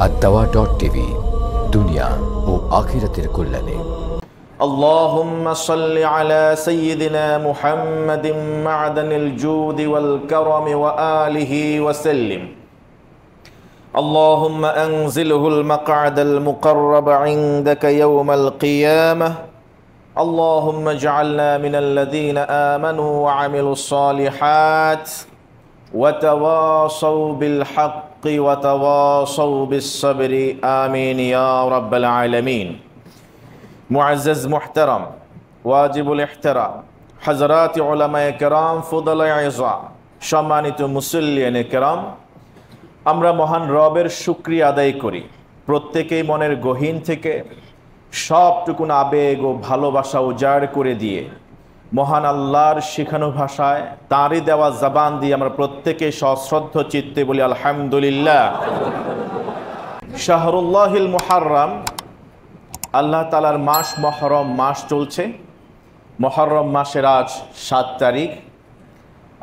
at-dawa.tv দুনিয়া ও আখিরাতের কল্যাণে। اللهم صل على سيدنا محمد معدن الجود والكرم وآله وسلم. اللهم أنزله المقعد المقرب عندك يوم القيامة. اللهم اجعلنا من الذين آمنوا وعملوا الصالحات وتواصوا بالحق وتواصوا بالصبر. آمين يا رب العالمين. মুআজ্জাজ মুহতারাম, ওয়াজিবুল ইহতারাম, হযরত উলামায়ে কেরাম, ফুদালায়ে ইযা, সম্মানিত মুসল্লিয়ানে কেরাম, আমরা মহান রবের শুকরিয়া আদায় করি। প্রত্যেকেই মনের গহীন থেকে সবটুকুন আবেগ ও ভালোবাসা উজাড় করে দিয়ে মহান আল্লাহর শিখানো ভাষায় তাঁরই দেওয়া জবান দিয়ে আমরা প্রত্যেকে সশ্রদ্ধ চিত্তে বলি আলহামদুলিল্লাহ। শাহরুল্লাহিল মুহাররম, আল্লাহ তাআলার মাস মুহররম মাস চলছে। মুহররম মাসের আজ 7 তারিখ।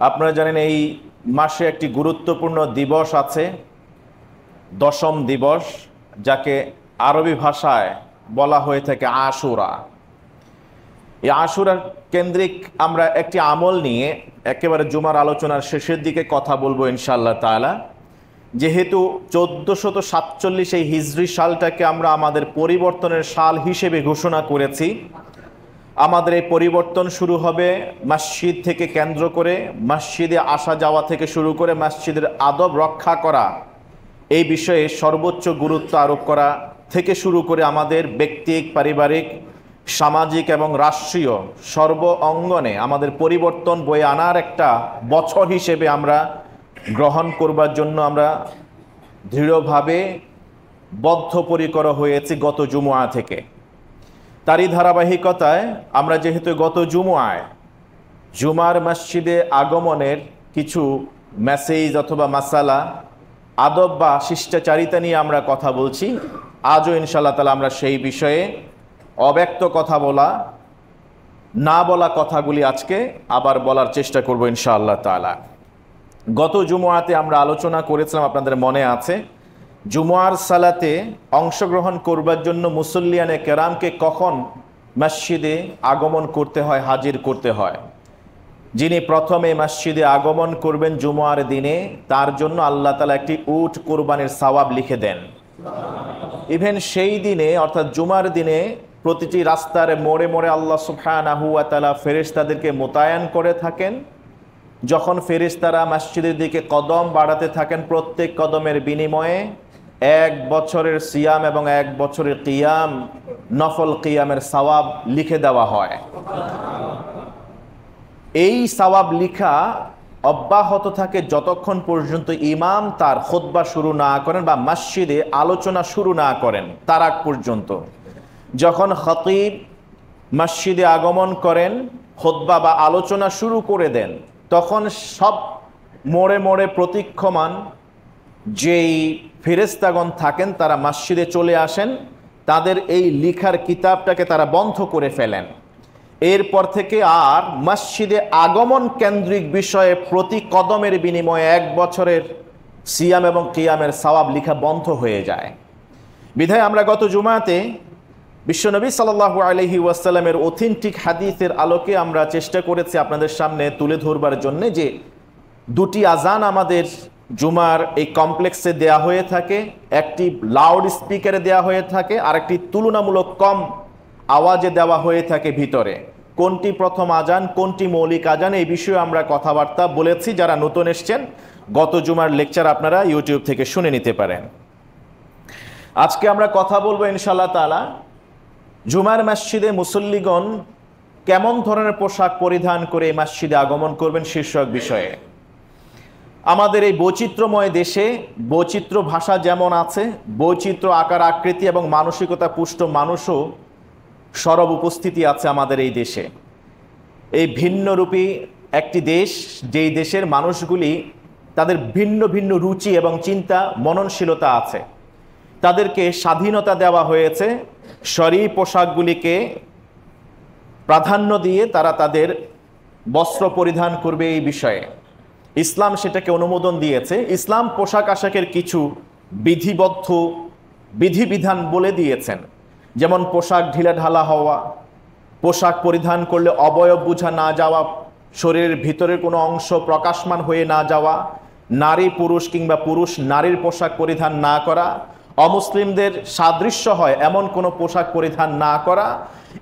আপনারা জানেন এই মাসে একটি গুরুত্বপূর্ণ দিবস আছে, দশম দিবস, যাকে আরবি ভাষায় বলা হয়ে থাকে আশুরা। এই আশুরার কেন্দ্রিক আমরা একটি আমল নিয়ে একেবারে জুমার আলোচনার শেষের দিকে কথা বলবো ইনশাআল্লাহ তাআলা। যেহেতু 1447 এই হিজরি সালটাকে আমরা আমাদের পরিবর্তনের সাল হিসেবে ঘোষণা করেছি, আমাদের এই পরিবর্তন শুরু হবে মসজিদ থেকে কেন্দ্র করে, মসজিদে আসা যাওয়া থেকে শুরু করে মসজিদের আদব রক্ষা করা, এই বিষয়ে সর্বোচ্চ গুরুত্ব আরোপ করা থেকে শুরু করে আমাদের ব্যক্তিক, পারিবারিক, সামাজিক এবং রাষ্ট্রীয় সর্ব অঙ্গনে আমাদের পরিবর্তন বয়ে আনার একটা বছর হিসেবে আমরা গ্রহণ করবার জন্য আমরা দৃঢ়ভাবে বদ্ধপরিকর হয়েছি গত জুমুয়া থেকে। তারই ধারাবাহিকতায় আমরা যেহেতু গত জুমুয়ায় জুমার মসজিদে আগমনের কিছু মেসেজ অথবা মাসালা, আদব বা শিষ্টাচারিতা নিয়ে আমরা কথা বলছি, আজও ইনশাআল্লাহ তাআলা আমরা সেই বিষয়ে অব্যক্ত কথা বলা, না বলা কথাগুলি আজকে আবার বলার চেষ্টা করব ইনশাআল্লাহ তাআলা। গত জুমুয়াতে আমরা আলোচনা করেছিলাম, আপনাদের মনে আছে, জুমুয়ার সালাতে অংশগ্রহণ করবার জন্য মুসল্লিয়ানে কেরামকে কখন মসজিদে আগমন করতে হয়, হাজির করতে হয়। যিনি প্রথমে মসজিদে আগমন করবেন জুমুয়ার দিনে, তার জন্য আল্লাহ তাআলা একটি উট কোরবানির সওয়াব লিখে দেন। ইভেন সেই দিনে অর্থাৎ জুমার দিনে প্রতিটি রাস্তার মোড়ে মোড়ে আল্লাহ সুবহানাহু ওয়া তাআলা ফেরেশতাদেরকে মোতায়েন করে থাকেন। যখন ফেরেশতারা মসজিদের দিকে কদম বাড়াতে থাকেন, প্রত্যেক কদমের বিনিময়ে 1 বছরের সিয়াম এবং 1 বছরের কিয়াম, নফল কিয়ামের সওয়াব লিখে দেওয়া হয়। এই সওয়াব লিখা অব্যাহত থাকে যতক্ষণ পর্যন্ত ইমাম তার খুতবা শুরু না করেন বা মসজিদে আলোচনা শুরু না করেন, তার আগ পর্যন্ত। যখন খতিব মসজিদে আগমন করেন, খুতবা বা আলোচনা শুরু করে দেন, তখন সব মোড়ে মোড়ে প্রতীক্ষমান যেই ফেরেশতাগণ থাকেন তারা মসজিদে চলে আসেন, তাদের এই লিখার কিতাবটাকে তারা বন্ধ করে ফেলেন। এরপর থেকে আর মসজিদে আগমন কেন্দ্রিক বিষয়ে প্রতি কদমের বিনিময়ে 1 বছরের সিয়াম এবং কিয়ামের সওয়াব লিখা বন্ধ হয়ে যায়। বিধায় আমরা গত জুমাতে বিশ্বনবী সাল্লাল্লাহু আলাইহি ওয়াসাল্লামের অথেন্টিক হাদিসের আলোকে আমরা চেষ্টা করেছি আপনাদের সামনে তুলে ধরবার জন্য যে 2টি আজান আমাদের জুমার এই কমপ্লেক্সে দেয়া হয়ে থাকে, একটি লাউড স্পিকারে দেয়া হয়ে থাকে, আর একটি তুলনামূলক কম আওয়াজে দেওয়া হয়ে থাকে ভিতরে। কোনটি প্রথম আজান, কোনটি মৌলিক আজান, এই বিষয়ে আমরা কথাবার্তা বলেছি। যারা নতুন এসছেন, গত জুমার লেকচার আপনারা ইউটিউব থেকে শুনে নিতে পারেন। আজকে আমরা কথা বলবো ইনশাআল্লাহ তাআলা জুমার মসজিদে মুসল্লিগণ কেমন ধরনের পোশাক পরিধান করে এই মসজিদে আগমন করবেন শীর্ষক বিষয়ে। আমাদের এই বৈচিত্র্যময় দেশে বৈচিত্র্য ভাষা যেমন আছে, বৈচিত্র্য আকার আকৃতি এবং মানসিকতা পুষ্ট মানুষও সরব উপস্থিতি আছে আমাদের এই দেশে। এই ভিন্নরূপী একটি দেশ, যেই দেশের মানুষগুলি তাদের ভিন্ন ভিন্ন রুচি এবং চিন্তা মননশীলতা আছে, তাদেরকে স্বাধীনতা দেওয়া হয়েছে শরঈ পোশাকগুলিকে প্রাধান্য দিয়ে তারা তাদের বস্ত্র পরিধান করবে এই বিষয়ে। ইসলাম সেটাকে অনুমোদন দিয়েছে। ইসলাম পোশাক আশাকের কিছু বিধিবদ্ধ বিধিবিধান বলে দিয়েছেন, যেমন পোশাক ঢিলেঢালা হওয়া, পোশাক পরিধান করলে অবয়ব বোঝা না যাওয়া, শরীরের ভিতরের কোনো অংশ প্রকাশমান হয়ে না যাওয়া, নারী পুরুষ কিংবা পুরুষ নারীর পোশাক পরিধান না করা, অমুসলিমদের সাদৃশ্য হয় এমন কোনো পোশাক পরিধান না করা,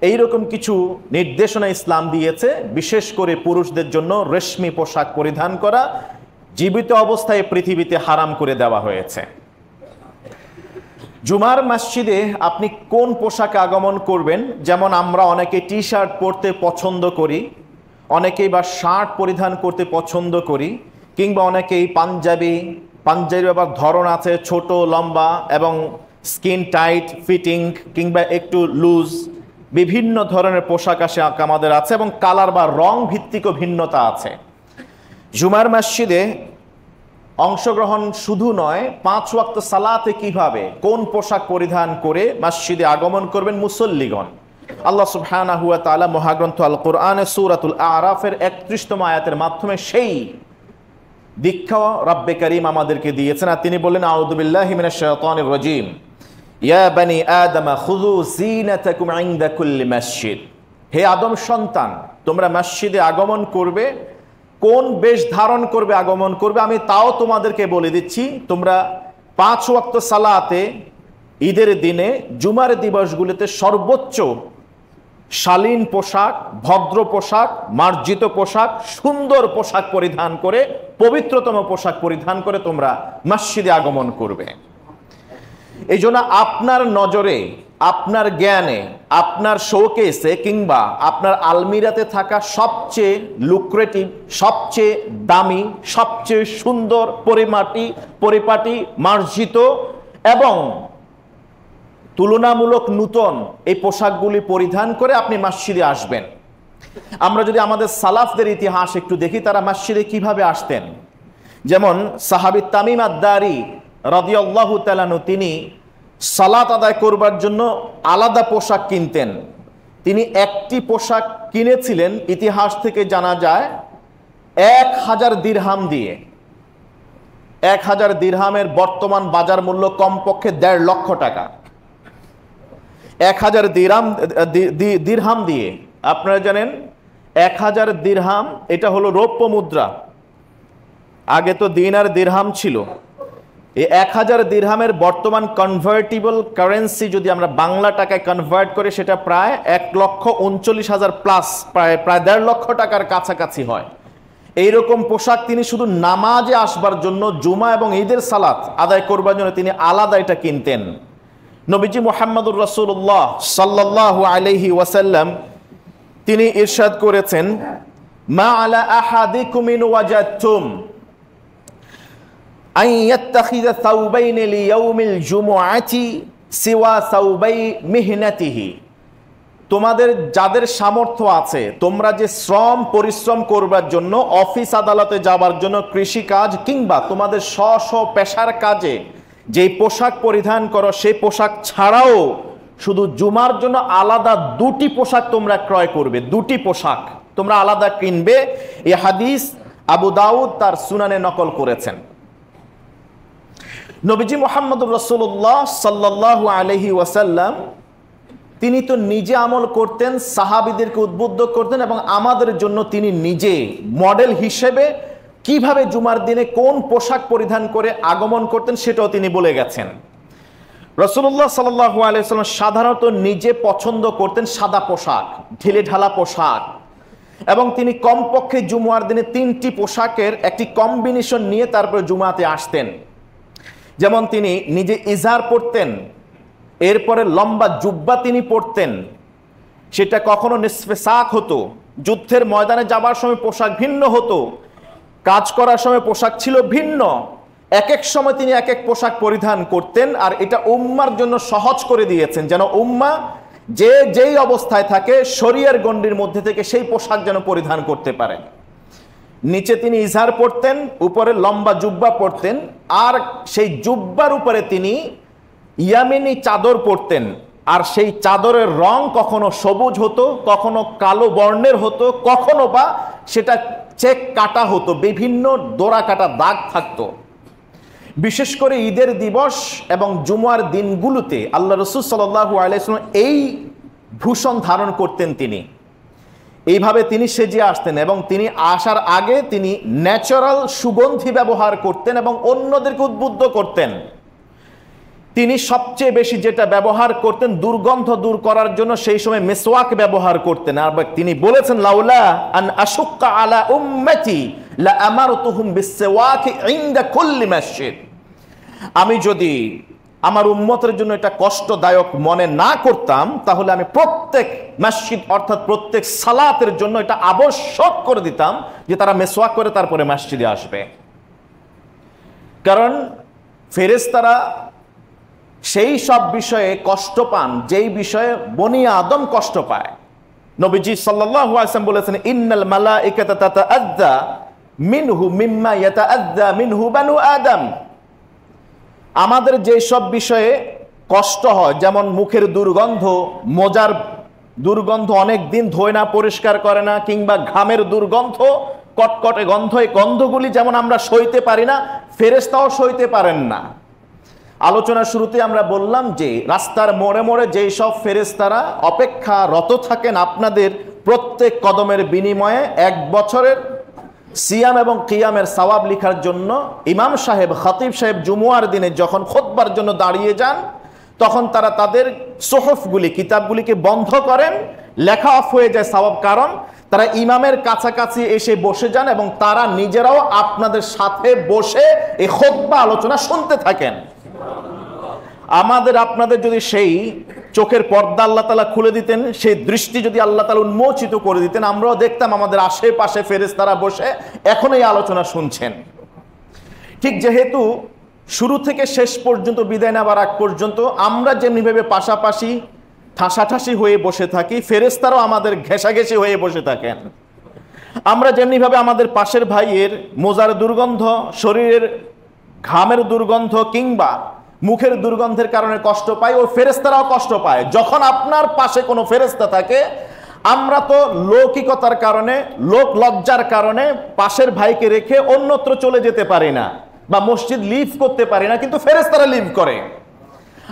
এইরকম কিছু নির্দেশনা ইসলাম দিয়েছে। বিশেষ করে পুরুষদের জন্য রেশমি পোশাক পরিধান করা জীবিত অবস্থায় পৃথিবীতে হারাম করে দেওয়া হয়েছে। জুমার মসজিদে আপনি কোন পোশাকে আগমন করবেন, যেমন আমরা অনেকে টি শার্ট পরতে পছন্দ করি, অনেকেই বা শার্ট পরিধান করতে পছন্দ করি, কিংবা অনেকেই পাঞ্জাবির আবার ধরন আছে, ছোট লম্বা এবং স্কিন টাইট ফিটিং কিংবা একটু লুজ, বিভিন্ন ধরনের পোশাক আমাদের আছে এবং কালার বা রং ভিত্তিকও ভিন্নতা আছে। জুমার মসজিদে অংশগ্রহণ শুধু নয়, 5 ওয়াক্ত সালাতে কিভাবে কোন পোশাক পরিধান করে মসজিদে আগমন করবেন মুসল্লিগণ, আল্লাহ সুবহানাহু ওয়া তাআলা মহাগ্রন্থ আল কোরআনে সূরাতুল আরাফের 31তম আয়াতের মাধ্যমে সেই দীক্ষা রব্বে করিম আমাদেরকে দিয়েছেন। আর তিনি বললেন, আউযু বিল্লাহি মিনাশ শাইতানির রাজীম, ইয়া বানি আদম খুযু যিনাতাকুম ইনদা কুল্লি মসজিদ। হে আদম সন্তান, তোমরা মসজিদে আগমন করবে, কোন বেশ ধারণ করবে আগমন করবে আমি তাও তোমাদেরকে বলে দিচ্ছি। তোমরা 5 ওয়াক্ত সালাতে ঈদের দিনে জুমার দিবসগুলিতে সর্বোচ্চ শালীন পোশাক, ভদ্র পোশাক, মার্জিত পোশাক, সুন্দর পোশাক পরিধান করে, পবিত্রতম পোশাক পরিধান করে তোমরা মসজিদে আগমন করবে। এই জন্য আপনার নজরে, আপনার জ্ঞানে, আপনার শোকেসে কিংবা আপনার আলমিরাতে থাকা সবচেয়ে লুক্রেটিভ, সবচেয়ে দামি, সবচেয়ে সুন্দর, পরিপাটি, মার্জিত এবং তুলনামূলক নূতন এই পোশাকগুলি পরিধান করে আপনি মসজিদে আসবেন। আমরা যদি আমাদের সালাফদের ইতিহাস একটু দেখি, তারা মসজিদে কিভাবে আসতেন। যেমন সাহাবী তামিম আদ-দারি রাদিয়াল্লাহু তাআলা আনহু, তিনি সালাত আদায় করবার জন্য আলাদা পোশাক কিনতেন। তিনি একটি পোশাক কিনেছিলেন, ইতিহাস থেকে জানা যায় 1000 দিরহাম দিয়ে। 1000 দিরহামের বর্তমান বাজার মূল্য কমপক্ষে 1.5 লক্ষ টাকা। 1000 দিরহাম দিয়ে, আপনারা জানেন 1000 দিরহাম এটা হলো রৌপ্য মুদ্রা, আগে তো দিনার দিরহাম ছিল। এই 1000 দিরহামের বর্তমান কনভার্টিবল কারেন্সি যদি আমরা বাংলা টাকায় কনভার্ট করি, সেটা প্রায় 1,39,000 প্লাস, প্রায় 1.5 লক্ষ টাকার কাছাকাছি হয়। এইরকম পোশাক তিনি শুধু নামাজে আসবার জন্য, জুমা এবং ঈদের সালাত আদায় করবার জন্য তিনি আলাদা এটা কিনতেন। নবীজি মুহাম্মদুর রাসূলুল্লাহ সাল্লাল্লাহু আলাইহি ওয়াসাল্লাম তিনি ইরশাদ করেছেন, মা আলা আহাদিকুম ইন ওয়াজাদতুম আন ইয়াত্তাখিযা সাওবাইন লিয়াউমিল জুমুআতি সিওয়া সাওবাই মিহনাতিহি। তোমাদের যাদের সামর্থ্য আছে, তোমরা যে পরিশ্রম করবার জন্য, অফিস আদালতে যাবার জন্য, কৃষি কাজ কিংবা তোমাদের স্ব পেশার কাজে যেই পোশাক পরিধান করো, সেই পোশাক ছাড়াও শুধু জুমার জন্য আলাদা 2টি পোশাক তোমরা ক্রয় করবে, 2টি পোশাক তোমরা আলাদা কিনবে। এই হাদিস আবু দাউদ তার সুনানে নকল করেছেন। নবীজি মুহাম্মদুর রাসূলুল্লাহ সাল্লাল্লাহু আলাইহি ওয়াসাল্লাম তিনি তো নিজে আমল করতেন, সাহাবীদেরকে উদ্বুদ্ধ করতেন এবং আমাদের জন্য তিনি নিজে মডেল হিসেবে কিভাবে জুমার দিনে কোন পোশাক পরিধান করে আগমন করতেন সেটাও তিনি বলে গেছেন। রাসূলুল্লাহ সাল্লাল্লাহু আলাইহি ওয়াসাল্লাম সাধারণত নিজে পছন্দ করতেন সাদা পোশাক, ঢিলেঢালা পোশাক, এবং তিনি কমপক্ষে জুমার দিনে 3টি পোশাকের একটি কম্বিনেশন নিয়ে তারপরে জুমাতে আসতেন। যেমন তিনি নিজে ইজার পরতেন, এরপরে লম্বা জুব্বা তিনি পরতেন, সেটা কখনো নিসফে সাক হতো, যুদ্ধের ময়দানে যাবার সময় পোশাক ভিন্ন হতো, কাজ করার সময় পোশাক ছিল ভিন্ন, এক এক সময় তিনি এক এক পোশাক পরিধান করতেন। আর এটা উম্মার জন্য সহজ করে দিয়েছেন, যেন উম্মা যেই অবস্থায় থাকে শরীয়তের গণ্ডির মধ্যে থেকে সেই পোশাক যেন পরিধান করতে পারেন। নিচে তিনি ইজহার পরতেন, উপরে লম্বা জুব্বা পরতেন, আর সেই জুব্বার উপরে তিনি ইয়ামেনি চাদর পরতেন। আর সেই চাদরের রং কখনো সবুজ হতো, কখনো কালো বর্ণের হতো, কখনো বা সেটা চেক কাটা হতো, বিভিন্ন ডোরা কাটা দাগ থাকতো। বিশেষ করে ঈদের দিবস এবং জুমার দিনগুলোতে আল্লাহ রাসূল সাল্লাল্লাহু আলাইহি ওয়াসাল্লাম এই ভূষণ ধারণ করতেন। তিনি এইভাবে তিনি সেজে আসতেন এবং তিনি আসার আগে তিনি ন্যাচারাল সুগন্ধি ব্যবহার করতেন এবং অন্যদেরকে উদ্বুদ্ধ করতেন। তিনি সবচেয়ে বেশি যেটা ব্যবহার করতেন দুর্গন্ধ দূর করার জন্য, সেই সময় মিসওয়াক ব্যবহার করতেন। আর তিনি বলেছেন, লাউলা আন আশুক্কা আলা উম্মতি লা আমারতুহুম বিসওয়াকি ইনদা কুল্লি মসজিদ। আমি যদি আমার উম্মতের জন্য এটা কষ্টদায়ক মনে না করতাম, তাহলে আমি প্রত্যেক মসজিদ অর্থাৎ প্রত্যেক সালাতের জন্য এটা আবশ্যক করে দিতাম যে তারা মিসওয়াক করে তারপরে মসজিদে আসবে। কারণ ফেরেশতারা সেই সব বিষয়ে কষ্ট পান যেই বিষয়ে বনি আদম কষ্ট পায়। নবীজি সাল্লাল্লাহু আলাইহি ওয়াসাল্লাম বলেছেন, ইন্নাল মালাইকাতা তাতাআযযা মিনহু মিম্মা ইয়াতাআযযা মিনহু বানু আদম। আমাদের যে সব বিষয়ে কষ্ট হয়, যেমন মুখের দুর্গন্ধ, মোজার দুর্গন্ধ অনেক দিন ধোয় না, পরিষ্কার করে না, কিংবা ঘামের দুর্গন্ধ, কটকটে গন্ধ, এই গন্ধগুলি যেমন আমরা সইতে পারি না, ফেরেশতাও সইতে পারেন না। আলোচনার শুরুতে আমরা বললাম যে রাস্তার মোড়ে মোড়ে যেই সব ফেরেশতারা অপেক্ষারত থাকেন আপনাদের প্রত্যেক কদমের বিনিময়ে 1 বছরের সিয়াম এবং কিয়ামের সওয়াব লেখার জন্য, ইমাম সাহেব খতিব সাহেব জুমুয়ার দিনে যখন খুতবার জন্য দাঁড়িয়ে যান, তখন তারা তাদের সুহফগুলি, কিতাবগুলিকে বন্ধ করেন, লেখা অফ হয়ে যায় সওয়াব। কারণ তারা ইমামের কাছাকাছি এসে বসে যান এবং তারা নিজেরাও আপনাদের সাথে বসে এই খুতবা আলোচনা শুনতে থাকেন। আমাদের আপনাদের যদি সেই চোখের পর্দা আল্লাহ তাআলা খুলে দিতেন, সেই দৃষ্টি যদি আল্লাহ তাআলা উন্মোচিত করে দিতেন, আমরাও দেখতাম আমাদের আশেপাশে ফেরেশতারা বসে এখন এই আলোচনা শুনছেন। ঠিক যেহেতু শুরু থেকে শেষ পর্যন্ত, বিদায় নেবার আগ পর্যন্ত আমরা যেমনিভাবে পাশাপাশি ঠাসাঠাসি হয়ে বসে থাকি, ফেরেশতারাও আমাদের ঘেঁষাঘেঁষি হয়ে বসে থাকেন। আমরা যেমনিভাবে আমাদের পাশের ভাইয়ের মোজার দুর্গন্ধ, শরীরের ঘামের দুর্গন্ধ কিংবা মুখের দুর্গন্ধের কারণে কষ্ট পায়, ও ফেরেশতারাও কষ্ট পায়। যখন আপনার পাশে কোনো ফেরেশতা থাকে, আমরা তো লৌকিকতার কারণে, লোক লজ্জার কারণে পাশের ভাইকে রেখে অন্যত্র চলে যেতে পারি না বা মসজিদ লিভ করতে পারি না, কিন্তু ফেরেশতারা লিভ করে।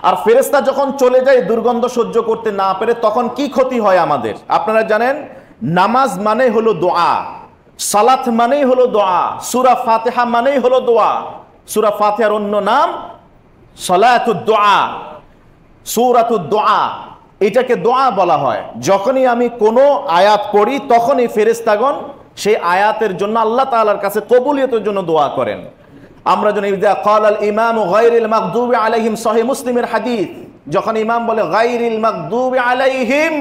আর ফেরেশতা যখন চলে যায় দুর্গন্ধ সহ্য করতে না পেরে, তখন কি ক্ষতি হয় আমাদের আপনারা জানেন। নামাজ মানে হলো দোয়া, সালাত মানেই হলো দোয়া, সূরা ফাতিহা মানেই হলো দোয়া। সূরা ফাতিহার অন্য নাম সালাতুদ দোয়া, সূরাতুদ দোয়া, এটাকে দোয়া বলা হয়। যখনই আমি কোনো আয়াত পড়ি, তখনই ফেরেশতাগণ সেই আয়াতের জন্য আল্লাহ তাআলার কাছে কবুলিয়তের জন্য দোয়া করেন। আমরা জানি ইযা ক্বালাল ইমামু গায়রিল মাগদুবি আলাইহিম, সহিহ মুসলিমের হাদিস, যখন ইমাম বলে গায়রিল মাগদুবি আলাইহিম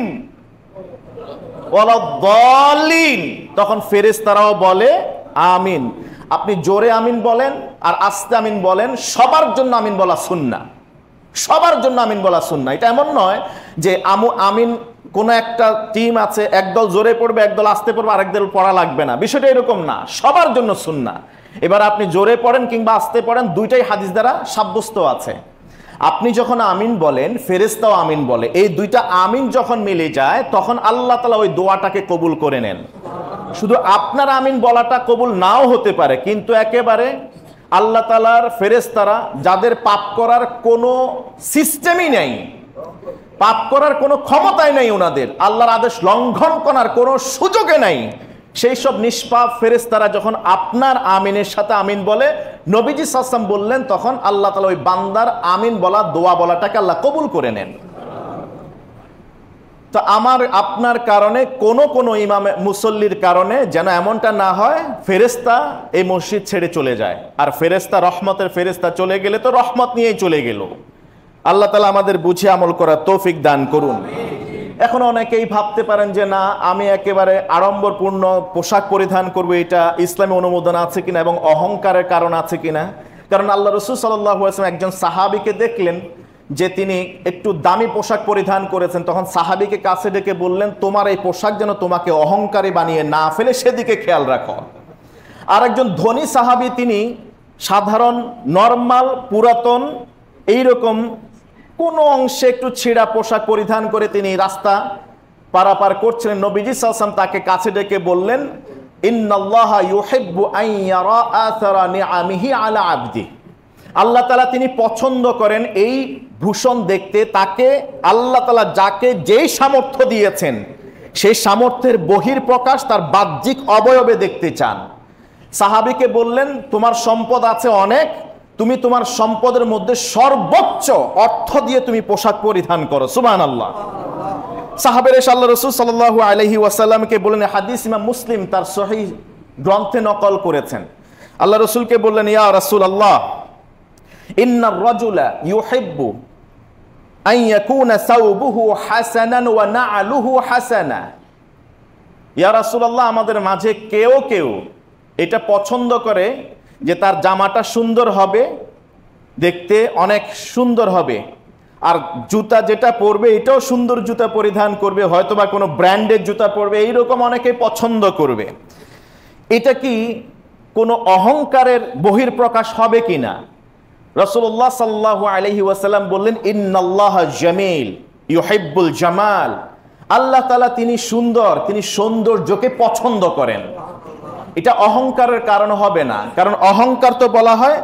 ওয়ালাদ-দাল্লিন, তখন ফেরেশতারাও বলে আমিন। আপনি জোরে আমিন বলেন আর আস্তে আমিন বলেন, সবার জন্য আমিন বলা সুন্নাহ, সবার জন্য আমিন বলা সুন্নাহ। এটা এমন নয় যে আমিন কোন একটা টিম আছে, একদল জোরে পড়বে, একদল আস্তে পড়বে, আরেকদল পড়া লাগবে না, বিষয়টা এরকম না, সবার জন্য সুন্নাহ। এবার আপনি জোরে পড়েন কিংবা আস্তে পড়েন, দুইটাই হাদিস দ্বারা সাব্যস্ত আছে। আপনি যখন আমিন বলেন, ফেরেশতাও আমিন বলে, এই দুইটা আমিন যখন মিলে যায়, তখন আল্লাহ তাআলা ওই দোয়াটাকে কবুল করে নেন। শুধু আপনার আমিন বলাটা কবুল নাও হতে পারে, কিন্তু একেবারে আল্লাহ তাআলার ফেরেশতারা যাদের পাপ করার কোনো সিস্টেমই নেই, পাপ করার কোনো ক্ষমতাই নেই, ওনাদের আল্লাহর আদেশ লঙ্ঘন করার কোনো সুযোগে নাই, সেই সব নিষ্পাপ ফেরেশতারা যখন আপনার আমিনের সাথে আমিন বলে, নবীজি সাল্লাল্লাহু আলাইহি ওয়াসাল্লাম বললেন, তখন আল্লাহ তাআলা ওই বান্দার আমিন বলা, দোয়া বলাটাকে আল্লাহ কবুল করে নেন। তো আমার আপনার কারণে, কোনো ইমামে মুসল্লির কারণে যেন এমনটা না হয় ফেরেশতা এই মসজিদ ছেড়ে চলে যায়। আর ফেরেশতা, রহমতের ফেরেশতা চলে গেলে তো রহমত নিয়েই চলে গেল। আল্লাহ তাআলা আমাদের বুঝে আমল করার তৌফিক দান করুন। এখন অনেকেই ভাবতে পারেন যে না, আমি একেবারে আড়ম্বরপূর্ণ পোশাক পরিধান করবো, এটা ইসলামে অনুমোদন আছে কিনা এবং অহংকারের কারণ আছে কিনা। কারণ আল্লাহ রাসূল সাল্লাল্লাহু আলাইহি ওয়াসাল্লাম একজন সাহাবীকে দেখলেন যে তিনি একটু দামি পোশাক পরিধান করেছেন, তখন সাহাবীকে কাছে ডেকে বললেন, তোমার এই পোশাক যেন তোমাকে অহংকারী বানিয়ে না ফেলে, সেদিকে খেয়াল রাখো। আর একজন ধনী সাহাবী, তিনি সাধারণ নরমাল পুরাতন এইরকম কোনো অংশে একটু ছেঁড়া পোশাক পরিধান করে তিনি রাস্তা পারাপার করছিলেন। নবীজি সাল্লাল্লাহু আলাইহি ওয়াসাল্লাম তাকে কাছে ডেকে বললেন, ইন্নাল্লাহা ইউহিব্বু আন ইয়ারা আসারা নিআমিহি আলা আবদি। আল্লাহ তাআলা তিনি পছন্দ করেন এই ভূষণ দেখতে, তাকে আল্লাহ তাআলা যাকে যেই সামর্থ্য দিয়েছেন সেই সামর্থ্যের বহির প্রকাশ তার বাহ্যিক অবয়বে দেখতে চান। সাহাবীকে বললেন, তোমার সম্পদ আছে অনেক, তুমি তোমার সম্পদের মধ্যে সর্বোচ্চ অর্থ দিয়ে তুমি পোশাক পরিধান করো। সুবহানাল্লাহ। সাহাবেরা এসে আল্লাহ রাসূল সাল্লাল্লাহু আলাইহি ওয়াসাল্লামকে বললেন, হাদিস ইমাম মুসলিম তার সহিহ গ্রন্থে নকল করেছেন। আল্লাহ রাসূলকে বললেন, ইয়া রাসূলুল্লাহ, ইন্নার রাজুলা ইউহিব্বু আন ইয়াকুনা সাওবুহু হাসানান ওয়া না'লুহু হাসানা। ইয়া রাসূলুল্লাহ, আমাদের মাঝে কেউ কেউ এটা পছন্দ করে যে তার জামাটা সুন্দর হবে, দেখতে অনেক সুন্দর হবে, আর জুতা যেটা পরবে এটাও সুন্দর জুতা পরিধান করবে, হয়তোবা কোনো ব্র্যান্ডের জুতা পরবে, এইরকম অনেকে পছন্দ করবে। এটা কি কোনো অহংকারের বহির্প্রকাশ হবে কিনা? রাসূলুল্লাহ সাল্লাল্লাহু আলাইহি ওয়াসাল্লাম বললেন, ইন্নাল্লাহা জামিল ইউহিব্বুল জামাল। আল্লাহ তাআলা তিনি সুন্দর, তিনি সৌন্দর্যকে পছন্দ করেন। এটা অহংকারের কারণ হবে না, কারণ অহংকার তো বলা হয়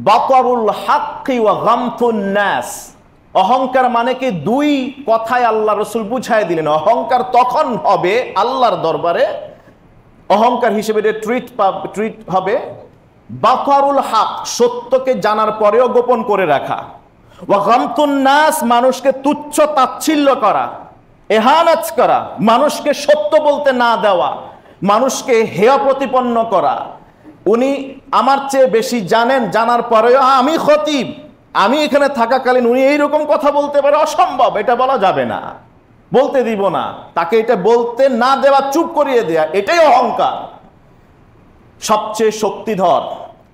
বাতারুল হাক্কি ওয়া গামতুন নাস। অহংকার মানে কি দুই কথায় আল্লাহ রাসূল বুঝায় দিলেন। অহংকার তখন হবে আল্লাহর দরবারে, অহংকার হিসেবে ট্রিট হবে বাতারুল হক, সত্যকে জানার পরেও গোপন করে রাখা, ওয়া গামতুন নাস, মানুষকে তুচ্ছ তাচ্ছিল্য করা, ইহানাত করা, মানুষকে সত্য বলতে না দেওয়া, মানুষকে হেয় প্রতিপন্ন করা। উনি আমার চেয়ে বেশি জানেন, জানার পরেও আমি খতিব, আমি এখানে থাকাকালীন উনি এইরকম কথা বলতে পারে, অসম্ভব, এটা বলা যাবে না, বলতে দিব না, তাকে এটা বলতে না দেওয়া, চুপ করিয়ে দেয়া, এটাই অহংকার। সবচেয়ে শক্তিধর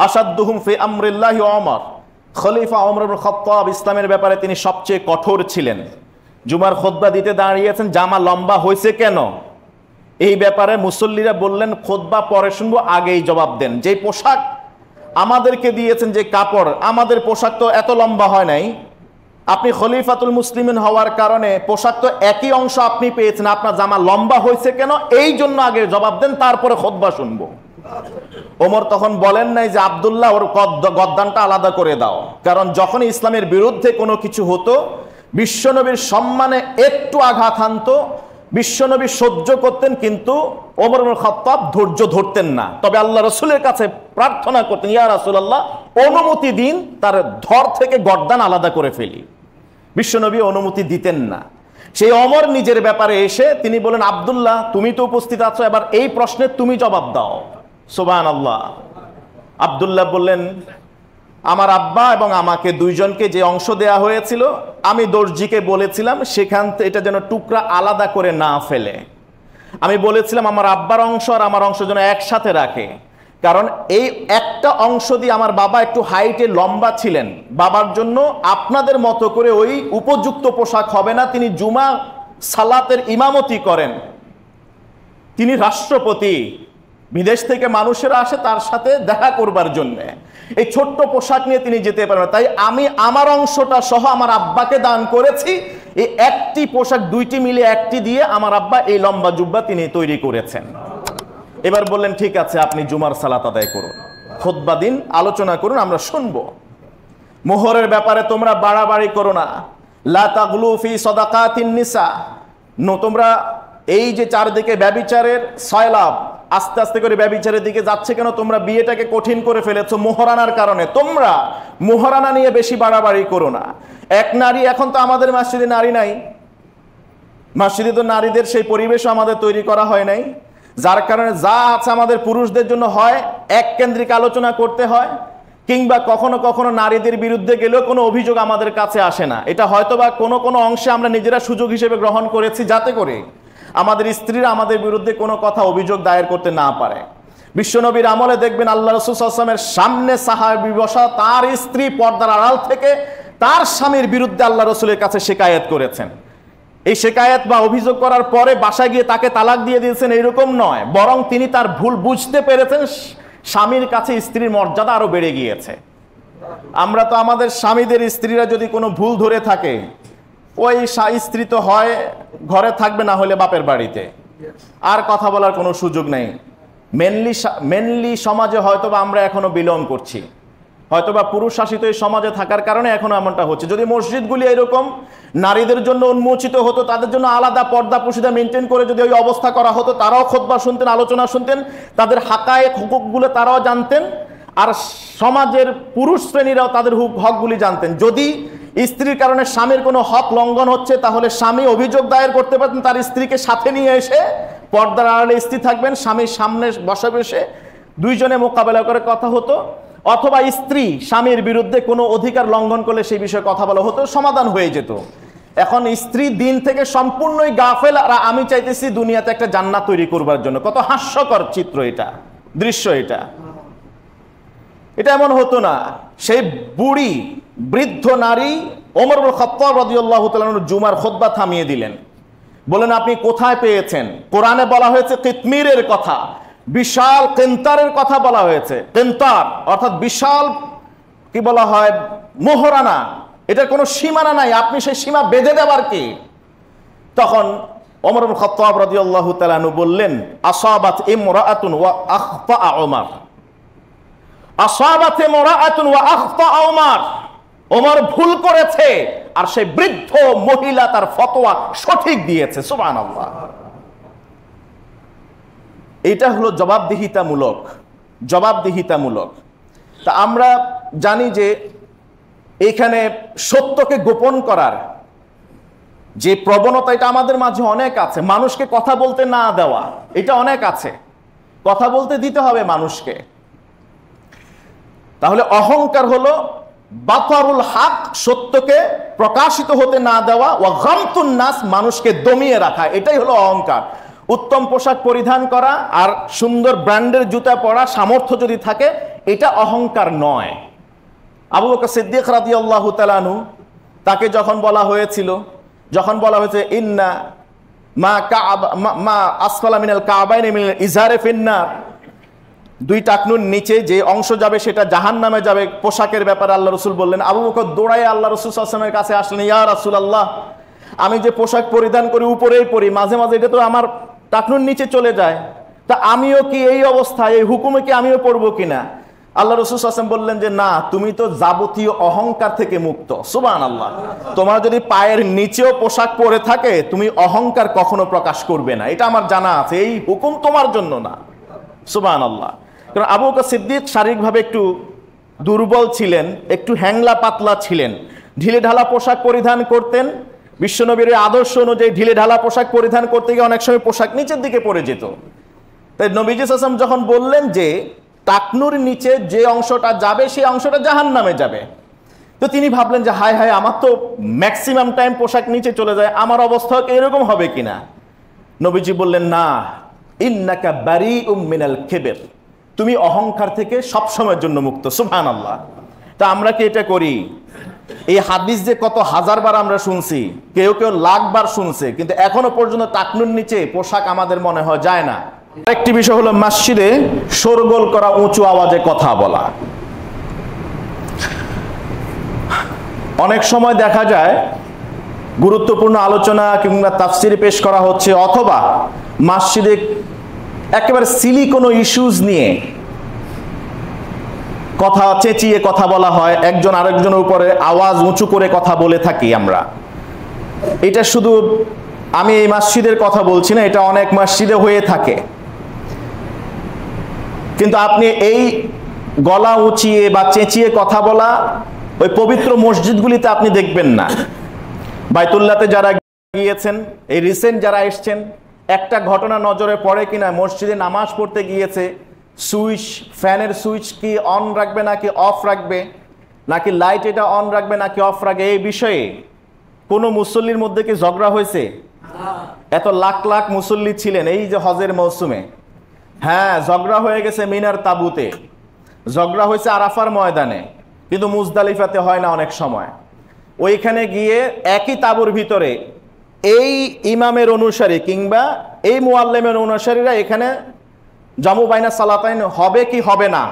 আসাদুহুম ফি আমরিল্লাহি ওমর, খলিফা ওমর ইবনে খাত্তাব ইসলামের ব্যাপারে তিনি সবচেয়ে কঠোর ছিলেন। জুমার খুতবা দিতে দাঁড়িয়েছেন, জামা লম্বা হয়েছে কেন? এই ব্যাপারে মুসল্লিরা বললেন, খুতবা পরে শুনবো, আগেই জবাব দেন। যে পোশাক আমাদেরকে দিয়েছেন, যে কাপড়, আমাদের পোশাক তো এত লম্বা হয় নাই, আপনি খলিফাতুল মুসলিমিন হওয়ার কারণে পোশাক তো একই অংশ আপনি পেয়েছেন, আপনার জামা লম্বা হয়েছে কেন? এই জন্য আগে জবাব দেন, তারপরে খুতবা শুনবো। ওমর তখন বলেন নাই যে আব্দুল্লাহ ওর গদ্দানটা আলাদা করে দাও, কারণ যখন ইসলামের বিরুদ্ধে কোনো কিছু হতো, বিশ্বনবীর সম্মানে একটু আঘাত হানতো, বিশ্বনবী সহ্য করতেন, কিন্তু ওমর ইবনে খাত্তাব ধৈর্য ধরতেন না। তবে আল্লাহ রাসূলের কাছে প্রার্থনা করতেন, ইয়া রাসূলুল্লাহ, অনুমতি দিন, তার ধর থেকে গর্দান আলাদা করে ফেলি। বিশ্বনবী অনুমতি দিতেন না। সেই ওমর নিজের ব্যাপারে এসে তিনি বলেন, আব্দুল্লাহ, তুমি তো উপস্থিত আছো, এবার এই প্রশ্নের তুমি জবাব দাও। সুবহানাল্লাহ। আব্দুল্লাহ বললেন, আমার আব্বা এবং আমাকে দুইজনকে যে অংশ দেয়া হয়েছিল, আমি দর্জিকে বলেছিলাম সেখান থেকে এটা যেন টুকরা আলাদা করে না ফেলে। আমি বলেছিলাম আমার আব্বার অংশ আর আমার অংশ যেন একসাথে রাখে, কারণ এই একটা অংশ দিয়ে আমার বাবা একটু হাইটে লম্বা ছিলেন, বাবার জন্য আপনাদের মতো করে ওই উপযুক্ত পোশাক হবে না। তিনি জুমা সালাতের ইমামতি করেন, তিনি রাষ্ট্রপতি, বিদেশ থেকে মানুষেরা আসে তার সাথে দেখা করবার জন্য, এই ছোট্ট পোশাক নিয়ে তিনি যেতে পারেন। তাই আমি আমার অংশটা সহ আমার আব্বাকে দান করেছি। এই একটি পোশাক, দুইটি মিলে একটি দিয়ে আমার আব্বা এই লম্বা জুব্বা তিনি তৈরি করেছেন। এবার বললেন, ঠিক আছে, আপনি জুমার সালাত আদায় করুন, খুতবা দিন, আলোচনা করুন, আমরা শুনবো। মোহরের ব্যাপারে তোমরা বাড়াবাড়ি করো না, লা তাগলু ফি সাদাকাতিন নিসা। তোমরা এই যে চারদিকে ব্যভিচারের সয়লাব, আস্তে আস্তে করে ব্যভিচারের দিকে যাচ্ছে কেন? তোমরা বিয়েটাকে কঠিন করে ফেলেছো মোহরানার কারণে। তোমরা মোহরানা নিয়ে বেশি বাড়াবাড়ি করো না। এক নারী, এখন তো আমাদের মসজিদে নারী নাই, মসজিদে তো নারীদের সেই পরিবেশও আমাদের তৈরি করা হয় নাই, যার কারণে যা আছে আমাদের পুরুষদের জন্য হয় এক কেন্দ্রিক আলোচনা করতে হয়, কিংবা কখনো কখনো নারীদের বিরুদ্ধে গেলেও কোনো অভিযোগ আমাদের কাছে আসে না। এটা হয়তোবা কোনো কোনো অংশে আমরা নিজেরা সুযোগ হিসেবে গ্রহণ করেছি, যাতে করে আমাদের স্ত্রীরা আমাদের বিরুদ্ধে কোনো কথা অভিযোগ দায়ের করতে না পারে। বিশ্বনবীর আমলে দেখবেন আল্লাহ রাসূল সাল্লাল্লাহু আলাইহি ওয়াসাল্লামের সামনে সাহাবী বসা, তার স্ত্রী পর্দার আড়াল থেকে তার স্বামীর বিরুদ্ধে আল্লাহ রাসূলের কাছে শিকায়েত করেছেন। এই শিকায়েত বা অভিযোগ করার পরে বাসায় গিয়ে তাকে তালাক দিয়ে দিয়েছেন, এরকম নয়, বরং তিনি তার ভুল বুঝতে পেরেছেন, স্বামীর কাছে স্ত্রীর মর্যাদা আরো বেড়ে গিয়েছে। আমরা তো আমাদের স্বামীদের স্ত্রীরা যদি কোনো ভুল ধরে থাকে, ওই স্ত্রী তো হয় ঘরে থাকবে, না হলে বাপের বাড়িতে, আর কথা বলার কোনো সুযোগ নেই। মেনলি সমাজে হয়তো বা আমরা এখনো বিলং করছি। হয়তোবা পুরুষ শাসিত এই সমাজে থাকার কারণে এখনো এমনটা হচ্ছে। যদি মসজিদগুলি এরকম নারীদের জন্য উন্মোচিত হতো, তাদের জন্য আলাদা পর্দা পুশিদা মেনটেন করে যদি ওই অবস্থা করা হতো, তারাও খুতবা শুনতেন, আলোচনা শুনতেন, তাদের হাকায়েক হুকুকগুলো তারাও জানতেন, আর সমাজের পুরুষ শ্রেণীরাও তাদের হকগুলি জানতেন। যদি স্ত্রীর কারণে স্বামীর কোনো হক লঙ্ঘন হচ্ছে, তাহলে স্বামী অভিযোগ দায়ের করতে পারতেন, তার স্ত্রীকে সাথে নিয়ে এসে পর্দার আড়ালে স্ত্রী থাকবেন, স্বামীর সামনে বসে বসে দুইজনে মোকাবেলা করে কথা হতো। অথবা স্ত্রী স্বামীর বিরুদ্ধে কোনো অধিকার লঙ্ঘন করলে সেই বিষয়ে কথা বলা হতো, সমাধান হয়ে যেত। এখন স্ত্রী দিন থেকে সম্পূর্ণই গাফেল, আর আমি চাইতেছি দুনিয়াতে একটা জান্নাত তৈরি করবার জন্য। কত হাস্যকর চিত্র এটা, দৃশ্য এটা। এটা এমন হতো না। সেই বুড়ি বৃদ্ধ নারী ওমর ইবনে খাত্তাব রাদিয়াল্লাহু তাআলা জুমার খুতবা থামিয়ে দিলেন, বলেন আপনি কোথায় পেয়েছেন? কোরআনে বলা হয়েছে কিতমিরের কথা, বিশাল কেন্তারের কথা বলা হয়েছে। কেন্তার অর্থাৎ বিশাল, কি বলা হয়, মোহরানা, এটার কোনো সীমানা নাই, আপনি সেই সীমা বেঁধে দেবার কি? তখন ওমর ইবনে খাত্তাব রাদিয়াল্লাহু তাআলা বললেন, আসাবাত ইমরাআতুন ওয়া আখতা ওমর, আসাবাত ইমরাআতুন ওয়া আখতা ওমর, ওমর ভুল করেছে আর সেই বৃদ্ধ মহিলা তার ফতোয়া সঠিক দিয়েছে। সুবহানাল্লাহ। এটা হলো জবাবদিহিতামূলক। তা আমরা জানি যে এখানে সত্যকে গোপন করার যে প্রবণতা, এটা আমাদের মাঝে অনেক আছে। মানুষকে কথা বলতে না দেওয়া, এটা অনেক আছে। কথা বলতে দিতে হবে মানুষকে। তাহলে অহংকার হলো বাতারুল হক, সত্যকে প্রকাশিত হতে না দেওয়া, ওয়া গামতুন নাস, মানুষকে দমিয়ে রাখা, এটাই হলো অহংকার। উত্তম পোশাক পরিধান করা আর সুন্দর ব্র্যান্ডের জুতা পরা সামর্থ্য যদি থাকে, এটা অহংকার নয়। আবু বকর সিদ্দিক রাদিয়াল্লাহু তাআলা আনহু, তাকে যখন বলা হয়েছিল, ইন্না মা আসফালা মিনাল কাবাইনি মিনাল ইজারে ফিন্নার, দুই টাকনুর নিচে যে অংশ যাবে সেটা জাহান্নামে যাবে, পোশাকের ব্যাপারে আল্লাহ রাসূল বললেন। আবু বকর দৌড়ায় আল্লাহ রাসূল সাল্লাল্লাহু আলাইহি ওয়াসাল্লামের কাছে আসলেন, ইয়া রাসূলুল্লাহ, আমি যে পোশাক পরিধান করি উপরেই পরি, মাঝে মাঝে এটা তো আমার টাকনুর নিচে চলে যায়, তা আমিও কি এই অবস্থায়, এই হুকুমে কি আমিও পড়বো কিনা? আল্লাহ রাসূল সাল্লাল্লাহু আলাইহি ওয়াসাল্লাম বললেন যে না, তুমি তো যাবতীয় অহংকার থেকে মুক্ত। সুবহানাল্লাহ। তোমার যদি পায়ের নিচেও পোশাক পরে থাকে, তুমি অহংকার কখনো প্রকাশ করবে না, এটা আমার জানা আছে, এই হুকুম তোমার জন্য না। সুবহানাল্লাহ। কারণ আবু বকর সিদ্দিক শারীরিকভাবে একটু দুর্বল ছিলেন, একটু হ্যাংলা পাতলা ছিলেন, ঢিলে ঢালা পোশাক পরিধান করতেন। বিশ্বনবীর আদর্শ অনুযায়ী ঢিলে ঢালা পোশাক পরিধান করতে গিয়ে অনেক সময় পোশাক নিচের দিকে পড়ে যেত। তাই নবীজি সাল্লাল্লাহু আলাইহি ওয়াসাল্লাম যখন বললেন যে টাকনুর নিচে যে অংশটা যাবে সেই অংশটা জাহান্নামে যাবে, তো তিনি ভাবলেন যে হায় হায়, আমার তো ম্যাক্সিমাম টাইম পোশাক নিচে চলে যায়, আমার অবস্থা এরকম হবে কিনা? নবীজি বললেন না, ইন্নাকা বারিউম মিনাল কিবর, তুমি অহংকার থেকে সবসময়ের জন্য মুক্ত। সুবহানাল্লাহ। তা আমরা কি এটা করি? এই হাদিস যে কত হাজারবার আমরা শুনছি, কেউ কেউ লাখবার শুনছে, কিন্তু এখনো পর্যন্ত টাকনুর নিচে পোশাক আমাদের মনে হয় যায় না। আরেকটি বিষয় হলো মসজিদে শোরগোল করা, উঁচু আওয়াজে কথা বলা। অনেক সময় দেখা যায় গুরুত্বপূর্ণ আলোচনা কিংবা তাফসির পেশ করা হচ্ছে, অথবা মসজিদে একেবারে সিলি কোনো ইস্যুজ নিয়ে কথা চেঁচিয়ে কথা বলা হয়, একজন আরেকজনের উপরে আওয়াজ উঁচু করে কথা বলে থাকি আমরা। এটা শুধু আমি এই মসজিদের কথা বলছি না, এটা অনেক মসজিদে হয়ে থাকে। কিন্তু আপনি এই গলা উঁচিয়ে বা চেঁচিয়ে কথা বলা ওই পবিত্র মসজিদগুলিতে আপনি দেখবেন না। বাইতুল্লাহতে যারা গিয়েছেন, এই রিসেন্ট যারা এসছেন, একটা ঘটনা নজরে পড়ে কিনা, মসজিদে নামাজ পড়তে গিয়েছে, সুইচ, ফ্যানের সুইচ কি অন রাখবে নাকি অফ রাখবে, নাকি লাইট এটা অন রাখবে নাকি অফ রাখবে, এই বিষয়ে কোনো মুসল্লির মধ্যে কি ঝগড়া হয়েছে? এত লাখ লাখ মুসল্লি ছিলেন এই যে হজের মৌসুমে। হ্যাঁ, ঝগড়া হয়ে গেছে মিনার তাবুতে, ঝগড়া হয়েছে আরাফার ময়দানে, কিন্তু মুজদালিফাতে হয় না অনেক সময়। ওইখানে গিয়ে একই তাবুর ভিতরে এই ইমামের অনুসারী কিংবা এই মুআল্লিমের অনুসারীরা এখানে জামু বাইনা সালাতাইন হবে কি হবে না,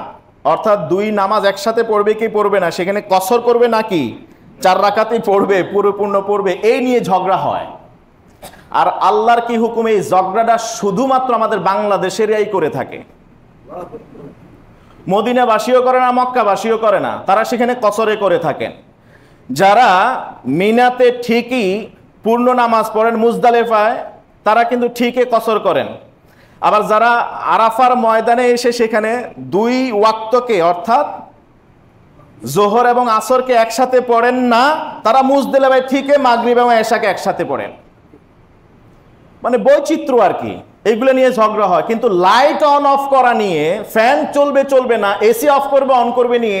অর্থাৎ দুই নামাজ একসাথে পড়বে কি পড়বে না, সেখানে কসর করবে নাকি 4 রাকাতই পড়বে, পরিপূর্ণ পড়বে, এই নিয়ে ঝগড়া হয়। আর আল্লাহর কি হুকুমে এই ঝগড়াটা শুধুমাত্র আমাদের বাংলাদেশেরই করে থাকে। মদিনাবাসীও করে না, মক্কাবাসীও করে না, তারা সেখানে কসরে করে থাকেন। যারা মিনাতে ঠিকই পূর্ণ নামাজ পড়েন, মুজদালেফায় তারা কিন্তু ঠিকই কসর করেন। আবার যারা আরাফার ময়দানে এসে সেখানে 2 ওয়াক্তকে অর্থাৎ জোহর এবং আসরকে একসাথে পড়েন না, তারা মুজদালেফায় ঠিকই মাগরিব এবং এশাকে একসাথে পড়েন। মানে বৈচিত্র্য আর কি, এগুলো নিয়ে ঝগড়া হয়। কিন্তু লাইট অন অফ করা নিয়ে, ফ্যান চলবে চলবে না, এসি অফ করবে অন করবে নিয়ে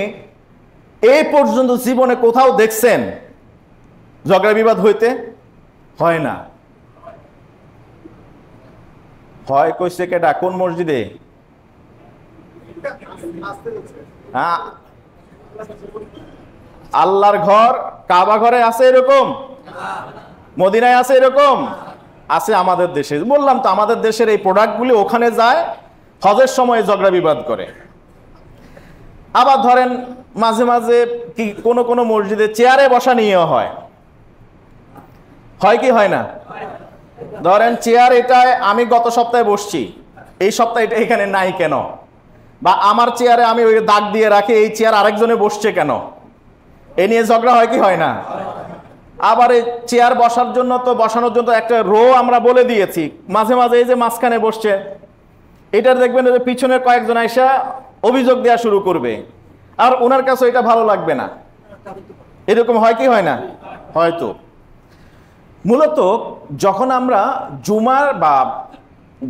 এই পর্যন্ত জীবনে কোথাও দেখছেন ঝগড়া বিবাদ হইতে? হয় না। হয় কইছে কেটা? কোন মসজিদে? হ্যাঁ, আল্লাহর ঘর কাবা ঘরে আছে এরকম? মদিনায় আছে এরকম? আছে আমাদের দেশে। বললাম তো, আমাদের দেশের এই প্রোডাক্টগুলি ওখানে যায়, হজের সময় ঝগড়া বিবাদ করে। আবার ধরেন মাঝে মাঝে কি কোনো কোনো মসজিদে চেয়ারে বসা নিয়েও হয় কি হয় না? ধরেন চেয়ার এটায় আমি গত সপ্তাহে বসছি, এই সপ্তাহে এটা এখানে নাই কেন? বা আমার চেয়ারে আমি ওই দাগ দিয়ে রাখি, এই চেয়ার আরেকজনে বসছে কেন? এ নিয়ে ঝগড়া হয় কি হয় না? আবার এই চেয়ার বসার জন্য তো বসানোর জন্য একটা রো আমরা বলে দিয়েছি, মাঝে মাঝে এই যে মাঝখানে বসছে, এটার দেখবেন যে পিছনের কয়েকজন আইসা অভিযোগ দেওয়া শুরু করবে, আর ওনার কাছে এটা ভালো লাগবে না। এরকম হয় কি হয় না? হয়তো। মূলত যখন আমরা জুমার বা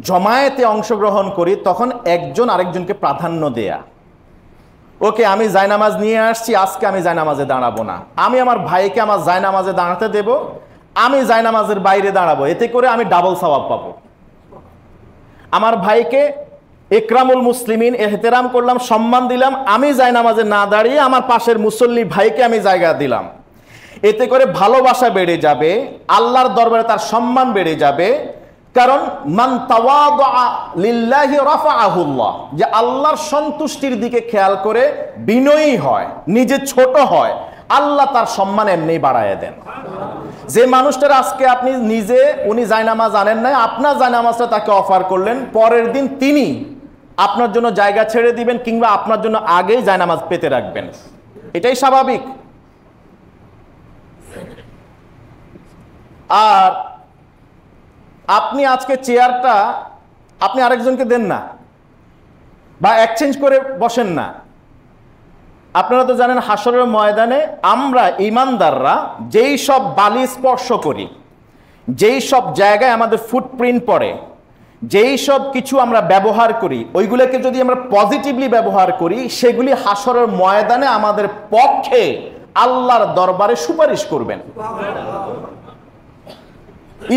জমায়েতে অংশগ্রহণ করি তখন একজন আরেকজনকে প্রাধান্য দেয়া। ওকে, আমি জায়নামাজ নিয়ে আসছি, আজকে আমি জায়নামাজে দাঁড়াবো না, আমি আমার ভাইকে আমার জায়নামাজে দাঁড়াতে দেব, আমি জায়নামাজের বাইরে দাঁড়াবো, এতে করে আমি ডাবল সওয়াব পাবো। আমার ভাইকে ইকরামুল মুসলিমিন, এহতেরাম করলাম, সম্মান দিলাম, আমি জায়নামাজে না দাঁড়িয়ে আমার পাশের মুসল্লি ভাইকে আমি জায়গা দিলাম, এতে করে ভালোবাসা বেড়ে যাবে, আল্লাহর দরবারে তার সম্মান বেড়ে যাবে। কারণ মান তাওয়াদা লিল্লাহি রাফাআহুল্লাহ, যে আল্লাহর সন্তুষ্টির দিকে খেয়াল করে বিনয়ী হয়, নিজে ছোট হয়, আল্লাহ তার সম্মান এমনি বাড়ায় দেন। যে মানুষটার আজকে আপনি নিজে উনি জায়নামাজ আনেন নাই, আপনার জায়নামাজটা তাকে অফার করলেন, পরের দিন তিনি আপনার জন্য জায়গা ছেড়ে দিবেন কিংবা আপনার জন্য আগেই জায়নামাজ পেতে রাখবেন, এটাই স্বাভাবিক। আর আপনি আজকে চেয়ারটা আপনি আরেকজনকে দেন না বা এক্সচেঞ্জ করে বসেন না। আপনারা তো জানেন হাসরের ময়দানে আমরা ঈমানদাররা যেই সব বালি স্পর্শ করি, যেই সব জায়গায় আমাদের ফুটপ্রিন্ট পড়ে, যেই সব কিছু আমরা ব্যবহার করি, ওইগুলোকে যদি আমরা পজিটিভলি ব্যবহার করি, সেগুলি হাসরের ময়দানে আমাদের পক্ষে আল্লাহর দরবারে সুপারিশ করবেন।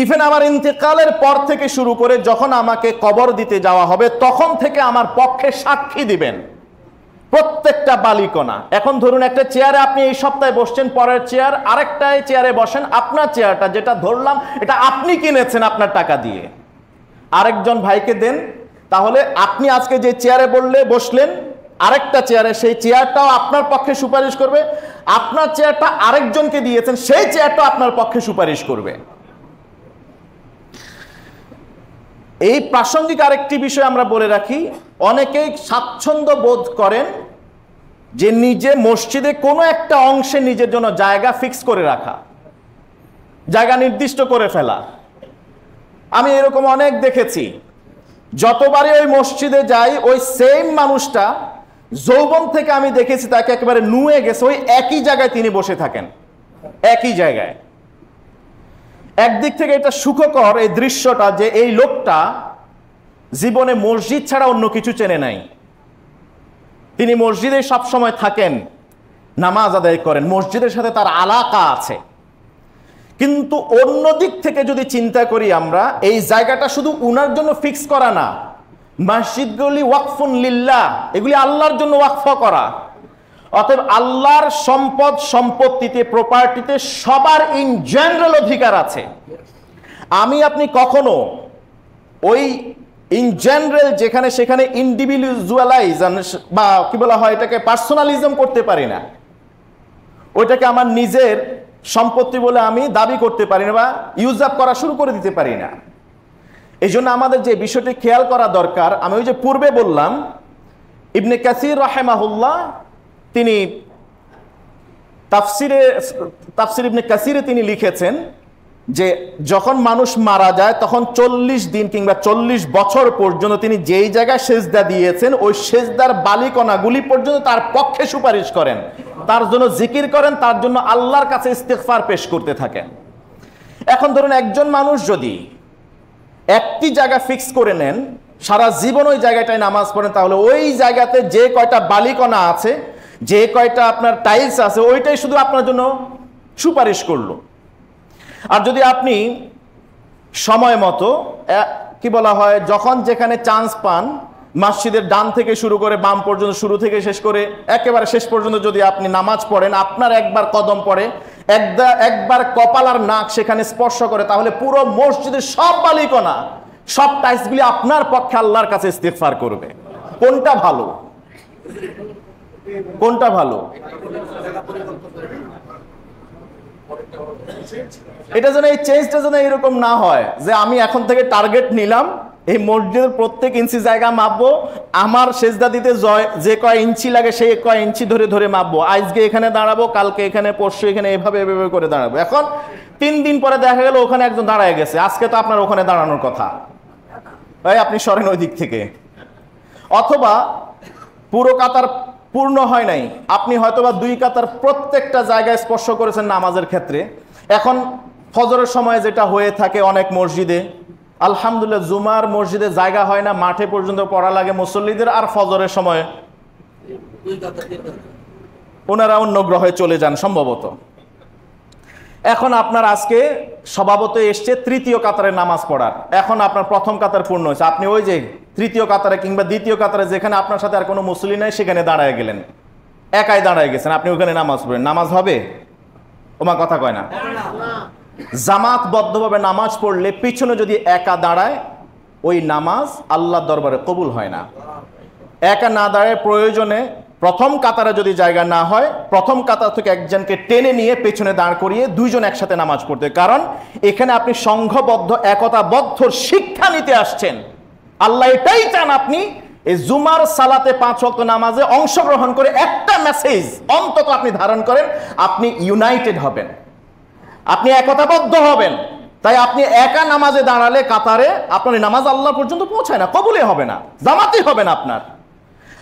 ইভেন আমার ইন্তেকালের পর থেকে শুরু করে যখন আমাকে কবর দিতে যাওয়া হবে তখন থেকে আমার পক্ষে সাক্ষী দিবেন প্রত্যেকটা বালিকণা। এখন ধরুন একটা চেয়ারে আপনি এই সপ্তাহে বসছেন, পরের চেয়ার আরেকটাই চেয়ারে বসেন, আপনার চেয়ারটা যেটা ধরলাম এটা আপনি কিনেছেন আপনার টাকা দিয়ে, আরেকজন ভাইকে দেন, তাহলে আপনি আজকে যে চেয়ারে বসলেন আরেকটা চেয়ারে, সেই চেয়ারটাও আপনার পক্ষে সুপারিশ করবে, আপনার চেয়ারটা আরেকজনকে দিয়েছেন সেই চেয়ারটাও আপনার পক্ষে সুপারিশ করবে। এই প্রাসঙ্গিক আরেকটি বিষয় আমরা বলে রাখি, অনেকেই স্বাচ্ছন্দ্য বোধ করেন যে নিজে মসজিদে কোনো একটা অংশে নিজের জন্য জায়গা ফিক্স করে রাখা, জায়গা নির্দিষ্ট করে ফেলা। আমি এরকম অনেক দেখেছি, যতবারই ওই মসজিদে যাই ওই সেম মানুষটা যৌবন থেকে আমি দেখেছি তাকে একেবারে নুয়ে গেছে, ওই একই জায়গায় তিনি বসে থাকেন, একই জায়গায়। একদিক থেকে এটা সুখকর এই দৃশ্যটা যে এই লোকটা জীবনে মসজিদ ছাড়া অন্য কিছু চেনে নাই, তিনি মসজিদে সবসময় থাকেন, নামাজ আদায় করেন, মসজিদের সাথে তার আলাকা আছে। কিন্তু অন্য দিক থেকে যদি চিন্তা করি আমরা, এই জায়গাটা শুধু উনার জন্য ফিক্স করা না, মসজিদগুলি ওয়াকফুন লিল্লাহ, এগুলি আল্লাহর জন্য ওয়াকফ করা। অতএব আল্লাহর সম্পদ সম্পত্তিতে প্রপার্টিতে সবার ইন জেনারেল অধিকার আছে। আমি আপনি কখনো ওই ইন জেনারেল যেখানে সেখানে ইন্ডিভিজুয়ালাইজ বা কি বলা হয় এটাকে পার্সোনালিজম করতে পারি না, ওইটাকে আমার নিজের সম্পত্তি বলে আমি দাবি করতে পারি না বা ইউজ আপ করা শুরু করে দিতে পারি না। এই জন্য আমাদের যে বিষয়টি খেয়াল করা দরকার, আমি ওই যে পূর্বে বললাম ইবনে কাসির রাহিমাহুল্লাহ তিনি তাফসির ইবনে কাসিরে তিনি লিখেছেন যে যখন মানুষ মারা যায় তখন 40 দিন কিংবা 40 বছর পর্যন্ত তিনি যেই জায়গায় সেজদা দিয়েছেন ওই সেজদার বালিকণাগুলি পর্যন্ত তার পক্ষে সুপারিশ করেন, তার জন্য জিকির করেন, তার জন্য আল্লাহর কাছে ইস্তিগফার পেশ করতে থাকেন। এখন ধরুন একজন মানুষ যদি একটি জায়গা ফিক্স করে নেন, সারা জীবন ওই জায়গাটায় নামাজ পড়েন, তাহলে ওই জায়গাতে যে কয়টা বালিকণা আছে, যে কয়টা আপনার টাইলস আছে, ওইটাই শুধু আপনার জন্য সুপারিশ করলো। আর যদি আপনি সময় মতো কি বলা হয়, যখন যেখানে চান্স পান, মসজিদের ডান থেকে শুরু করে বাম পর্যন্ত, শুরু থেকে শেষ করে একেবারে শেষ পর্যন্ত যদি আপনি নামাজ পড়েন, আপনার একবার কদম পড়ে, একবার কপাল আর নাক সেখানে স্পর্শ করে, তাহলে পুরো মসজিদের সব বালিকণা, সব টাইলসগুলি আপনার পক্ষে আল্লাহর কাছে ইস্তিগফার করবে। কোনটা ভালো? কোনটা ভালো? এটা যেন, এই চেঞ্জটা যেন এরকম না হয় যে আমি এখন থেকে টার্গেট নিলাম, এই মসজিদের প্রত্যেক ইঞ্চি জায়গা মাপবো, আমার সেজদা দিতে যে কয় ইঞ্চি লাগে সেই কয় ইঞ্চি ধরে ধরে মাপবো, আজকে এখানে দাঁড়াবো, কালকে এখানে, পরশু এখানে, এভাবে এভাবে করে দাঁড়াবো। এখন 3 দিন পরে দেখা গেল ওখানে একজন দাঁড়ায় গেছে, আজকে তো আপনার ওখানে দাঁড়ানোর কথা, ভাই আপনি সরেন ওই দিক থেকে। অথবা পুরো কাতার পূর্ণ হয় নাই, আপনি হয়তোবা 2 কাতার প্রত্যেকটা জায়গায় স্পর্শ করেছেন নামাজের ক্ষেত্রে। এখন ফজরের সময় যেটা হয়ে থাকে অনেক মসজিদে, আলহামদুলিল্লাহ জুমার মসজিদে জায়গা হয় না, মাঠে পর্যন্ত পড়া লাগে মুসল্লিদের, আর ফজরের সময় ওনারা অন্য গ্রহে চলে যান সম্ভবত। এখন আপনার আজকে স্বভাবত এসছে 3য় কাতারে নামাজ পড়ার, এখন আপনার 1ম কাতার পূর্ণ হয়েছে, আপনি ওই যে 3য় কাতারে কিংবা 2য় কাতারে যেখানে আপনার সাথে আর কোনো মুসল্লি নাই সেখানে দাঁড়ায় গেলেন, একাই দাঁড়ায় গেছেন, আপনি ওখানে নামাজ পড়েন, নামাজ হবে? ওমা কথা কয় না। জামাতবদ্ধভাবে নামাজ পড়লে পিছনে যদি একা দাঁড়ায়, ওই নামাজ আল্লাহর দরবারে কবুল হয় না। একা না দাঁড়ায় প্রয়োজনে 1ম কাতারে যদি জায়গা না হয়, 1ম কাতার থেকে একজনকে টেনে নিয়ে পেছনে দাঁড় করিয়ে 2 জন একসাথে নামাজ পড়তে, কারণ এখানে আপনি সংঘবদ্ধ, একতাবদ্ধ শিক্ষা নিতে আসছেন। আল্লাহ এটাই চান আপনি এই জুমার সালাতে 5 ওয়াক্ত নামাজে অংশগ্রহণ করে একটা মেসেজ অন্তত আপনি ধারণ করেন, আপনি ইউনাইটেড হবেন, আপনি একতাবদ্ধ হবেন। তাই আপনি একা নামাজে দাঁড়ালে কাতারে আপনার নামাজ আল্লাহ পর্যন্ত পৌঁছায় না, কবুলই হবে না, জামাতই হবে না আপনার।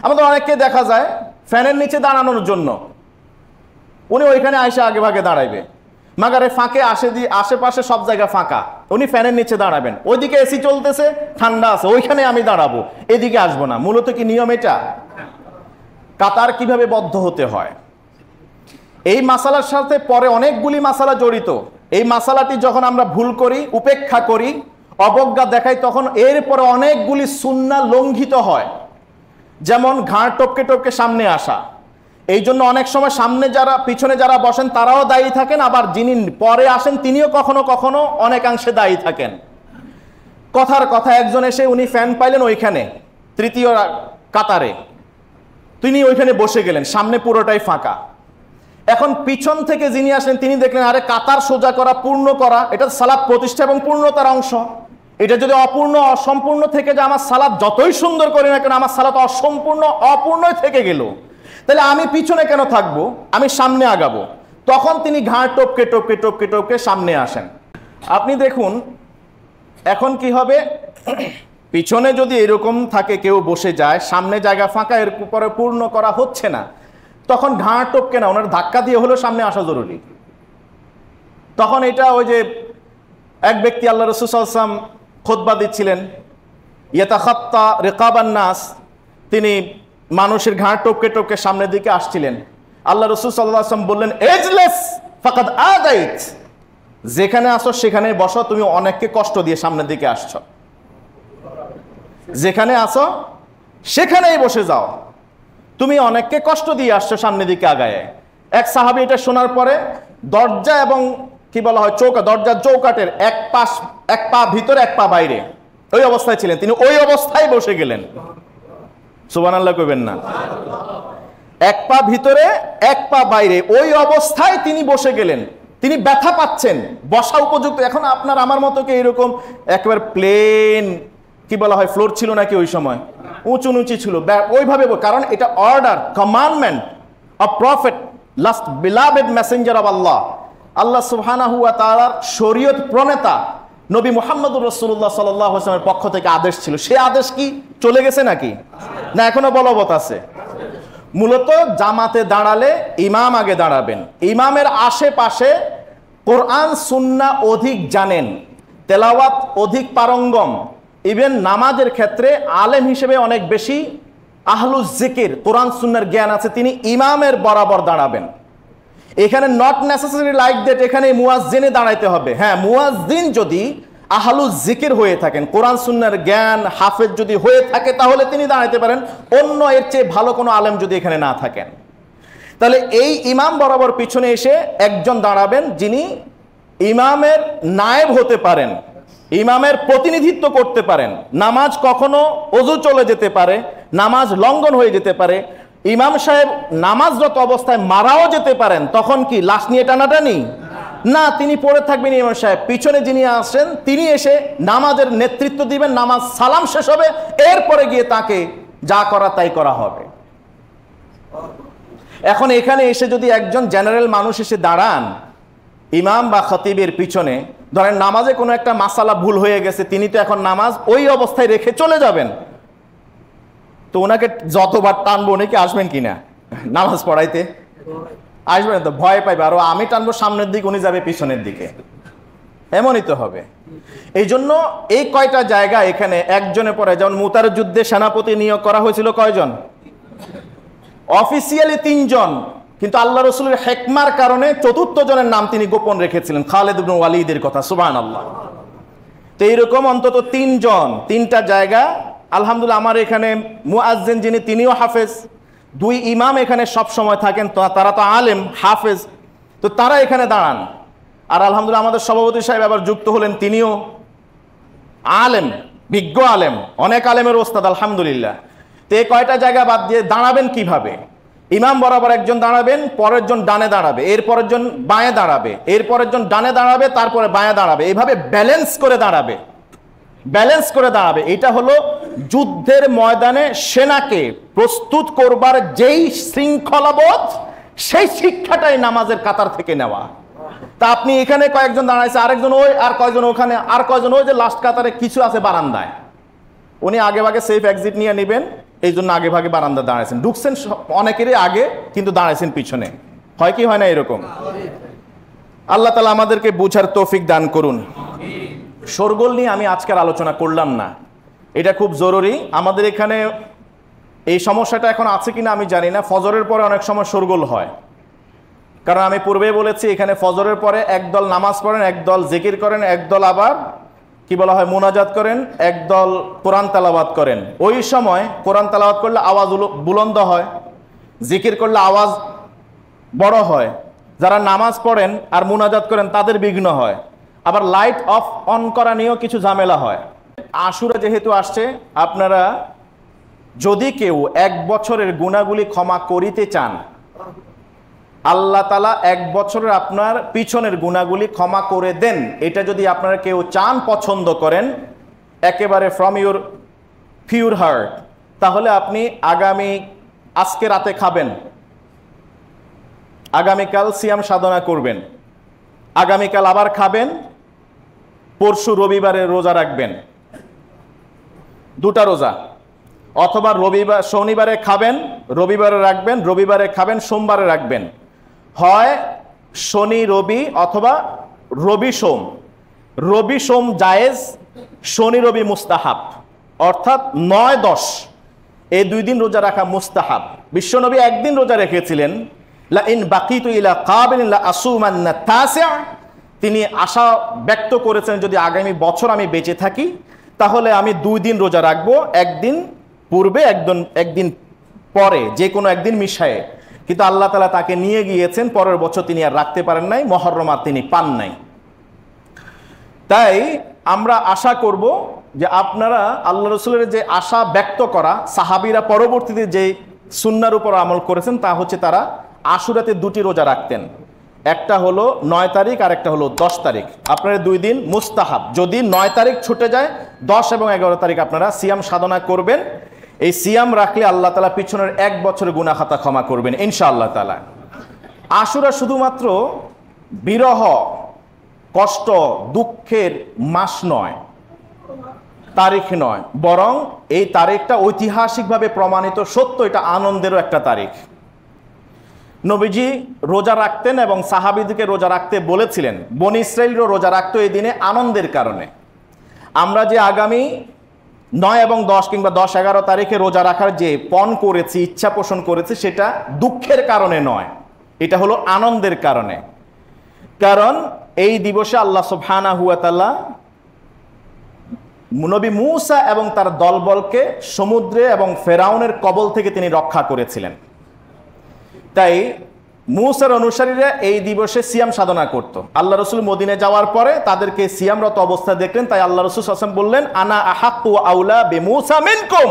আমাদের অনেককে দেখা যায় ফ্যানের নিচে দাঁড়ানোর জন্য উনি ওইখানে আইসা আগে ভাগে দাঁড়াইবে, মাগারে ফাঁকে আশেপাশে সব জায়গা ফাঁকা, উনি ফ্যানের নিচে দাঁড়াবেন, ওইদিকে এসি চলতেছে, ঠান্ডা আছে, ওইখানে আমি দাঁড়াবো, এদিকে আসবো না। মূলত কি নিয়ম এটা? কাতার কিভাবে বদ্ধ হতে হয়, এই মাসালার সাথে পরে অনেকগুলি মাসালা জড়িত। এই মাসালাটি যখন আমরা ভুল করি, উপেক্ষা করি, অবজ্ঞা দেখাই, তখন এরপরে অনেকগুলি সুন্নাহ লঙ্ঘিত হয়। যেমন ঘাড় টপকে টপকে সামনে আসা, এই জন্য অনেক সময় সামনে যারা, পিছনে যারা বসেন তারাও দায়ী থাকেন, আবার যিনি পরে আসেন তিনিও কখনো কখনো অনেকাংশে দায়ী থাকেন। কথার কথা, একজন এসে উনি ফ্যান পাইলেন ওইখানে 3য় কাতারে, তিনি ওইখানে বসে গেলেন, সামনে পুরোটাই ফাঁকা। এখন পিছন থেকে যিনি আসলেন তিনি দেখলেন আরে কাতার সোজা করা, পূর্ণ করা, এটা সালাত প্রতিষ্ঠা এবং পূর্ণতার অংশ। এটা যদি অপূর্ণ, অসম্পূর্ণ থেকে যে আমার সালাত যতই সুন্দর করি না কেন, আমার সালাত অসম্পূর্ণ, অপূর্ণই থেকে গেল, তাহলে আমি পিছনে কেন থাকবো, আমি সামনে আগাবো। তখন তিনি ঘাড় টপকে টপকে টপকে টপকে সামনে আসেন। আপনি দেখুন এখন কি হবে, পিছনে যদি এরকম থাকে কেউ বসে যায়, সামনে জায়গা ফাঁকা, এর উপরে পূর্ণ করা হচ্ছে না, তখন ঘাড় টপকে না, ওনার ধাক্কা দিয়ে হলেও সামনে আসা জরুরি। তখন এটা ওই যে এক ব্যক্তি আল্লাহ রাসূল সাল্লাল্লাহু আলাইহি ওয়াসাল্লাম খুতবা দিচ্ছিলেন, ইয়াতাখাত্তা রিকাবান নাস, তিনি মানুষের ঘাড় টপকে টপকে সামনের দিকে আসছিলেন। আল্লাহ রাসূল সাল্লাল্লাহু আলাইহি ওয়াসাল্লাম বললেন, ইজলিস ফাকাদ আদাইত, যেখানে আসো সেখানে বসো, তুমি অনেককে কষ্ট দিয়ে সামনের দিকে আসছো, যেখানে আসো সেখানেই বসে যাও, তুমি অনেককে কষ্ট দিয়ে আসছো সামনের দিকে আগায়। এক সাহাবী এটা শোনার পরে দরজা এবং কি বলা হয় চৌকা, দরজার চৌকাটের এক পা ভিতরে এক পা বাইরে ওই অবস্থায় ছিলেন, তিনি ওই অবস্থায় বসে গেলেন। সুবহানাল্লাহ কইবেন না? এক পা ভিতরে এক পা বাইরে ওই অবস্থায় তিনি বসে গেলেন। তিনি ব্যথা পাচ্ছেন, বসা উপযুক্ত। এখন আপনার আমার মতো কি এরকম একেবারে প্লেন কি বলা হয় ফ্লোর ছিল নাকি ওই সময়? উঁচু নিচু ছিল, ওইভাবে, কারণ এটা order, commandment of prophet, last beloved messenger of আল্লাহ, আল্লাহ সুবহানাহু ওয়া তাআলার শরীয়ত প্রণেতা নবী মুহাম্মদুর রাসূলুল্লাহ সাল্লাল্লাহু আলাইহি ওয়াসাল্লামের পক্ষ থেকে আদেশ ছিল। সে আদেশ কি চলে গেছে নাকি? না, এখনো বলবৎ আছে। মূলত জামাতে দাঁড়ালে ইমাম আগে দাঁড়াবেন, ইমামের আশেপাশে কোরআন সুন্নাহ অধিক জানেন, তেলাওয়াত অধিক পারঙ্গম, ইভেন নামাজের ক্ষেত্রে আলেম হিসেবে অনেক বেশি আহলুজ জিকির, কোরআন সুন্নাহর জ্ঞান আছে, তিনি ইমামের বরাবর দাঁড়াবেন। এখানে নট নেসেসারি লাইক দ্যাট এখানে মুয়াজ্জিনে দাঁড়াইতে হবে। হ্যাঁ, মুয়াজ্জিন যদি আহলুজ জিকির হয়ে থাকেন, কোরআন সুন্নাহর জ্ঞান হাফেজ যদি হয়ে থাকে, তাহলে তিনি দাঁড়াইতে পারেন। অন্য এর চেয়ে ভালো কোনো আলেম যদি এখানে না থাকেন, তাহলে এই ইমাম বরাবর পিছনে এসে একজন দাঁড়াবেন, যিনি ইমামের নায়েব হতে পারেন, ইমামের প্রতিনিধিত্ব করতে পারেন। নামাজ কখনো ওযু চলে যেতে পারে, নামাজ লঙ্ঘন হয়ে যেতে পারে, ইমাম সাহেব নামাজরত অবস্থায় মারাও যেতে পারেন, তখন কি লাশ নিয়ে টানাটানি? না, তিনি পড়ে থাকবেন। ইমাম সাহেব পিছনে যিনি আসেন, তিনি এসে নামাজের নেতৃত্ব দিবেন, নামাজ সালাম শেষ হবে, এরপরে গিয়ে তাকে যা করা তাই করা হবে। এখন এখানে এসে যদি একজন জেনারেল মানুষ এসে দাঁড়ান ইমাম বা খতিবের পিছনে, ধরেন নামাজে কোনো একটা মাসালা ভুল হয়ে গেছে, তিনি তো এখন নামাজ ওই অবস্থায় রেখে চলে যাবেন, তো ওনাকে যতবার টানবো উনি কি আসবেন কিনা নামাজ পড়াইতে? আসবেন তো, ভয় পাইবে, আরো আমি টানবো সামনের দিকে, উনি যাবে পিছনের দিকে, এমনই তো হবে। এই জন্য এই কয়টা জায়গা এখানে একজনে পড়ে, যেমন মুতার যুদ্ধে সেনাপতি নিয়োগ করা হয়েছিল কয়জন? অফিসিয়ালি 3 জন, কিন্তু আল্লাহ রসুলের হেকমার কারণে 4র্থ জনের নাম তিনি গোপন রেখেছিলেন, খালিদ ইবনে ওয়ালিদের কথা, সুবহানাল্লাহ। তো এইরকম অন্তত 3 জন, 3টা জায়গা। আলহামদুলিল্লাহ আমার এখানে মুয়াজ্জিন যিনি, তিনিও হাফেজ, 2 ইমাম এখানে সব সময় থাকেন, তো তারা তো আলেম হাফেজ, তো তারা এখানে দাঁড়ান। আর আলহামদুলিল্লাহ আমাদের সভাপতি সাহেব আবার যুক্ত হলেন, তিনিও আলেম, বিজ্ঞ আলেম, অনেক আলেমের ওস্তাদ আলহামদুলিল্লাহ। তো এই কয়টা জায়গা বাদ দিয়ে দাঁড়াবেন কিভাবে? ইমাম বরাবর একজন দাঁড়াবেন, পরের জন ডানে দাঁড়াবে, এর পরের জন বাঁয়ে দাঁড়াবে, এর পরের জন ডানে দাঁড়াবে, তারপরে বাঁয়ে দাঁড়াবে, এইভাবে ব্যালেন্স করে দাঁড়াবে, ব্যালেন্স করে দাঁড়াবে। এটা হলো যুদ্ধের ময়দানে সেনাকে প্রস্তুত করবার যেই শৃঙ্খলাবোধ, সেই শিক্ষাটাই নামাজের কাতার থেকে নেওয়া। তা আপনি এখানে কয়েকজন দাঁড়াইছে, আরেকজন ওই, আর কয়জন ওখানে, আর কয়জন ওই যে লাস্ট কাতারে কিছু আছে বারান্দায়, উনি আগে ভাগে সেফ এক্সিট নিয়ে নেবেন, এই জন্য আগে ভাগে বারান্দা দাঁড়াইছেন, ঢুকছেন অনেকেরই আগে, কিন্তু দাঁড়াইছেন পিছনে। হয় কি হয় না এরকম? আল্লাহ তাআলা আমাদেরকে বুঝার তৌফিক দান করুন। শোরগোল নিয়ে আমি আজকের আলোচনা করলাম না, এটা খুব জরুরি। আমাদের এখানে এই সমস্যাটা এখন আছে কিনা আমি জানি না, ফজরের পরে অনেক সময় শোরগোল হয়, কারণ আমি পূর্বে বলেছি এখানে ফজরের পরে একদল নামাজ পড়েন, একদল জিকির করেন, একদল আবার কি বলা হয় মুনাজাত করেন, একদল কোরআন তেলাওয়াত করেন। ওই সময় কোরআন তেলাওয়াত করলে আওয়াজ বুলন্দ হয়, জিকির করলে আওয়াজ বড় হয়, যারা নামাজ পড়েন আর মুনাজাত করেন তাদের বিঘ্ন হয়, আবার লাইট অফ অন করা নিয়েও কিছু ঝামেলা হয়। আশুরা যেহেতু আসছে, আপনারা যদি কেউ 1 বছরের গুনাহগুলি ক্ষমা করিতে চান, আল্লাহ তাআলা 1 বছরের আপনার পিছনের গুনাহগুলি ক্ষমা করে দেন, এটা যদি আপনারা কেউ চান, পছন্দ করেন একেবারে ফ্রম ইউর পিওর হার্ট, তাহলে আপনি আজকে রাতে খাবেন, আগামীকাল সিয়াম সাধনা করবেন, আগামীকাল আবার খাবেন, পরশু রবিবারে রোজা রাখবেন, 2টা রোজা, অথবা শনিবারে খাবেন, রবিবারে রাখবেন, রবিবারে খাবেন, সোমবারে রাখবেন। হয় শনি রবি অথবা রবি সোম। রবি সোম জায়েজ, শনি রবি মুস্তাহাব, অর্থাৎ 9-10 এই 2 দিন রোজা রাখা মুস্তাহাব। বিশ্বনবী একদিন রোজা রেখেছিলেন, লা ইন বাকিতু ইলা কাবিল লা আসুমান্না তাসিআ, তিনি আশা ব্যক্ত করেছেন যদি আগামী বছর আমি বেঁচে থাকি তাহলে আমি 2 দিন রোজা রাখবো, একদিন পূর্বে একদিন পরে, যে কোনো একদিন মিশায়ে। কিন্তু আল্লাহ তাআলা তাকে নিয়ে গিয়েছেন, পরের বছর তিনি আর রাখতে পারেন নাই, মুহররম আর তিনি পান নাই। তাই আমরা আশা করব যে আপনারা আল্লাহ রাসূলের যে আশা ব্যক্ত করা, সাহাবীরা পরবর্তীতে যে সুন্নাহর উপর আমল করেছেন, তা হচ্ছে তারা আশুরাতে 2টি রোজা রাখতেন, একটা হলো 9 তারিখ আর একটা হলো 10 তারিখ। আপনারা 2 দিন মুস্তাহাব, যদি 9 তারিখ ছুটে যায় 10 এবং 11 তারিখ আপনারা সিয়াম সাধনা করবেন। এই সিয়াম রাখলে আল্লাহ তাআলা পিছনের 1 বছরের গুনাহ খাতা ক্ষমা করবেন ইনশাআল্লাহ তাআলা। আশুরা শুধুমাত্র বিরহ, কষ্ট, দুঃখের মাস নয়, তারিখ নয়, বরং এই তারিখটা ঐতিহাসিকভাবে প্রমাণিত সত্য, এটা আনন্দেরও একটা তারিখ। নবীজি রোজা রাখতেন এবং সাহাবীদেরকে রোজা রাখতে বলেছিলেন। বনী ইসরাইলও রোজা রাখতো এই দিনে আনন্দের কারণে। আমরা যে আগামী 9 এবং 10 কিংবা 10-11 তারিখে রোজা রাখার যে পণ করেছি, ইচ্ছা পোষণ করেছি, সেটা দুঃখের কারণে নয়, এটা হলো আনন্দের কারণে। কারণ এই দিবসে আল্লাহ সুবহানাহু ওয়া তাআলা নবী মূসা এবং তার দলবলকে সমুদ্রে এবং ফেরাউনের কবল থেকে তিনি রক্ষা করেছিলেন। তাই মূসার অনুসারীরা এই দিবসে সিয়াম সাধনা করত। আল্লাহ রসুল মদিনে যাওয়ার পরে তাদেরকে সিয়ামরত অবস্থা দেখলেন, তাই আল্লাহ রসুল সাল্লাল্লাহু আলাইহি ওয়াসাল্লাম বললেন, আনা আহাক্কু ওয়া আউলা বিমূসা মিনকুম,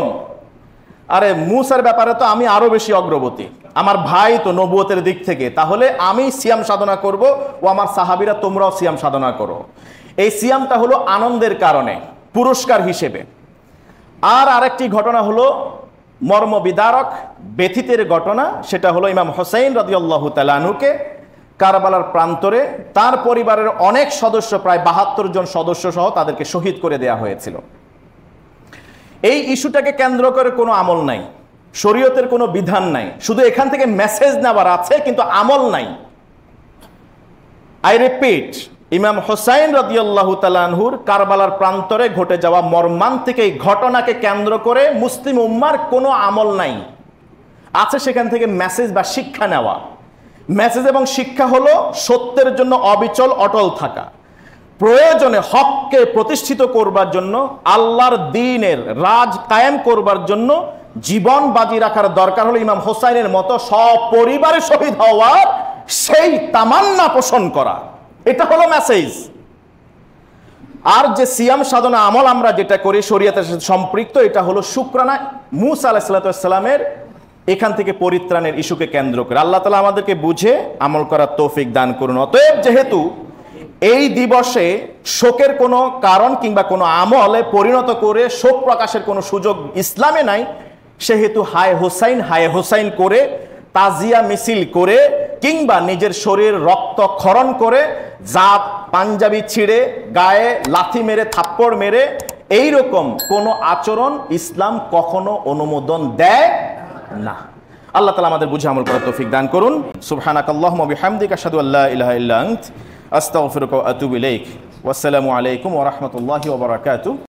আরে মূসার ব্যাপারে তো আমি আরো বেশি অগ্রবর্তী, আমার ভাই তো নবুয়তের দিক থেকে, তাহলে আমি সিয়াম সাধনা করব ও আমার সাহাবীরা তোমরাও সিয়াম সাধনা করো। এই সিয়ামটা হলো আনন্দের কারণে, পুরস্কার হিসেবে। আর আরেকটি ঘটনা হলো মর্ম বিদারক, ব্যথিতের ঘটনা, সেটা হলো ইমাম হোসেইন রাদিয়াল্লাহু তাআলা আনহুকে কারবালার প্রান্তরে তার পরিবারের অনেক সদস্য, প্রায় 72 জন সদস্য সহ তাদেরকে শহীদ করে দেয়া হয়েছিল। এই ইস্যুটাকে কেন্দ্র করে কোনো আমল নাই, শরীয়তের কোনো বিধান নাই, শুধু এখান থেকে মেসেজ নেওয়ার আছে কিন্তু আমল নাই। আই রিপিট, ইমাম হোসাইন রাদিয়াল্লাহু তাআলা আনহুর কারবালার প্রান্তরে ঘটে যাওয়া মর্মান্তিক এই ঘটনাকে কেন্দ্র করে মুসলিম উম্মার কোনো আমল নাই, আছে সেখান থেকে মেসেজ বা শিক্ষা নেওয়া। মেসেজ এবং শিক্ষা হলো সত্যের জন্য অবিচল অটল থাকা, প্রয়োজনে হককে প্রতিষ্ঠিত করবার জন্য, আল্লাহর দ্বীনের রাজ কায়েম করবার জন্য জীবন বাজি রাখার দরকার হলো ইমাম হোসাইনের মতো সপরিবারে শহীদ হওয়ার সেই তামান্না পোষণ করা, এটা হলো মেসেজ। আর যে সিয়াম সাধনা আমল আমরা যেটা করি শরীয়তের সাথে সম্পৃক্ত, এটা হলো শুকরানা মূসা আলাইহিস সালামের এখান থেকে পরিত্রাণের ইস্যুকে কেন্দ্র করে। আল্লাহ তাআলা আমাদেরকে বুঝে আমল করার তৌফিক দান করুন। অতএব যেহেতু এই দিবসে শোকের কোনো কারণ কিংবা কোনো আমলে পরিণত করে শোক প্রকাশের কোনো সুযোগ ইসলামে নাই, সেহেতু হায় হোসাইন করে, তাজিয়া মিছিল করে, কিংবা নিজের শরীর রক্ত ক্ষরণ করে, জাত পাঞ্জাবি ছিঁড়ে, গায়ে লাথি মেরে, থাপ্পড় মেরে, এইরকম কোনো আচরণ ইসলাম কখনো অনুমোদন দেয় না। আল্লাহ তাআলা আমাদের বুঝে আমল করার তৌফিক দান করুন। সুবহানাকাল্লাহুম্মা ওয়া বিহামদিকা আশহাদু আল্লা ইলাহা ইল্লা আনতা আস্তাগফিরুকা ওয়া আতুবু ইলাইক। ওয়াসসালামু আলাইকুম ওয়া রাহমাতুল্লাহি ওয়া বারাকাতুহু।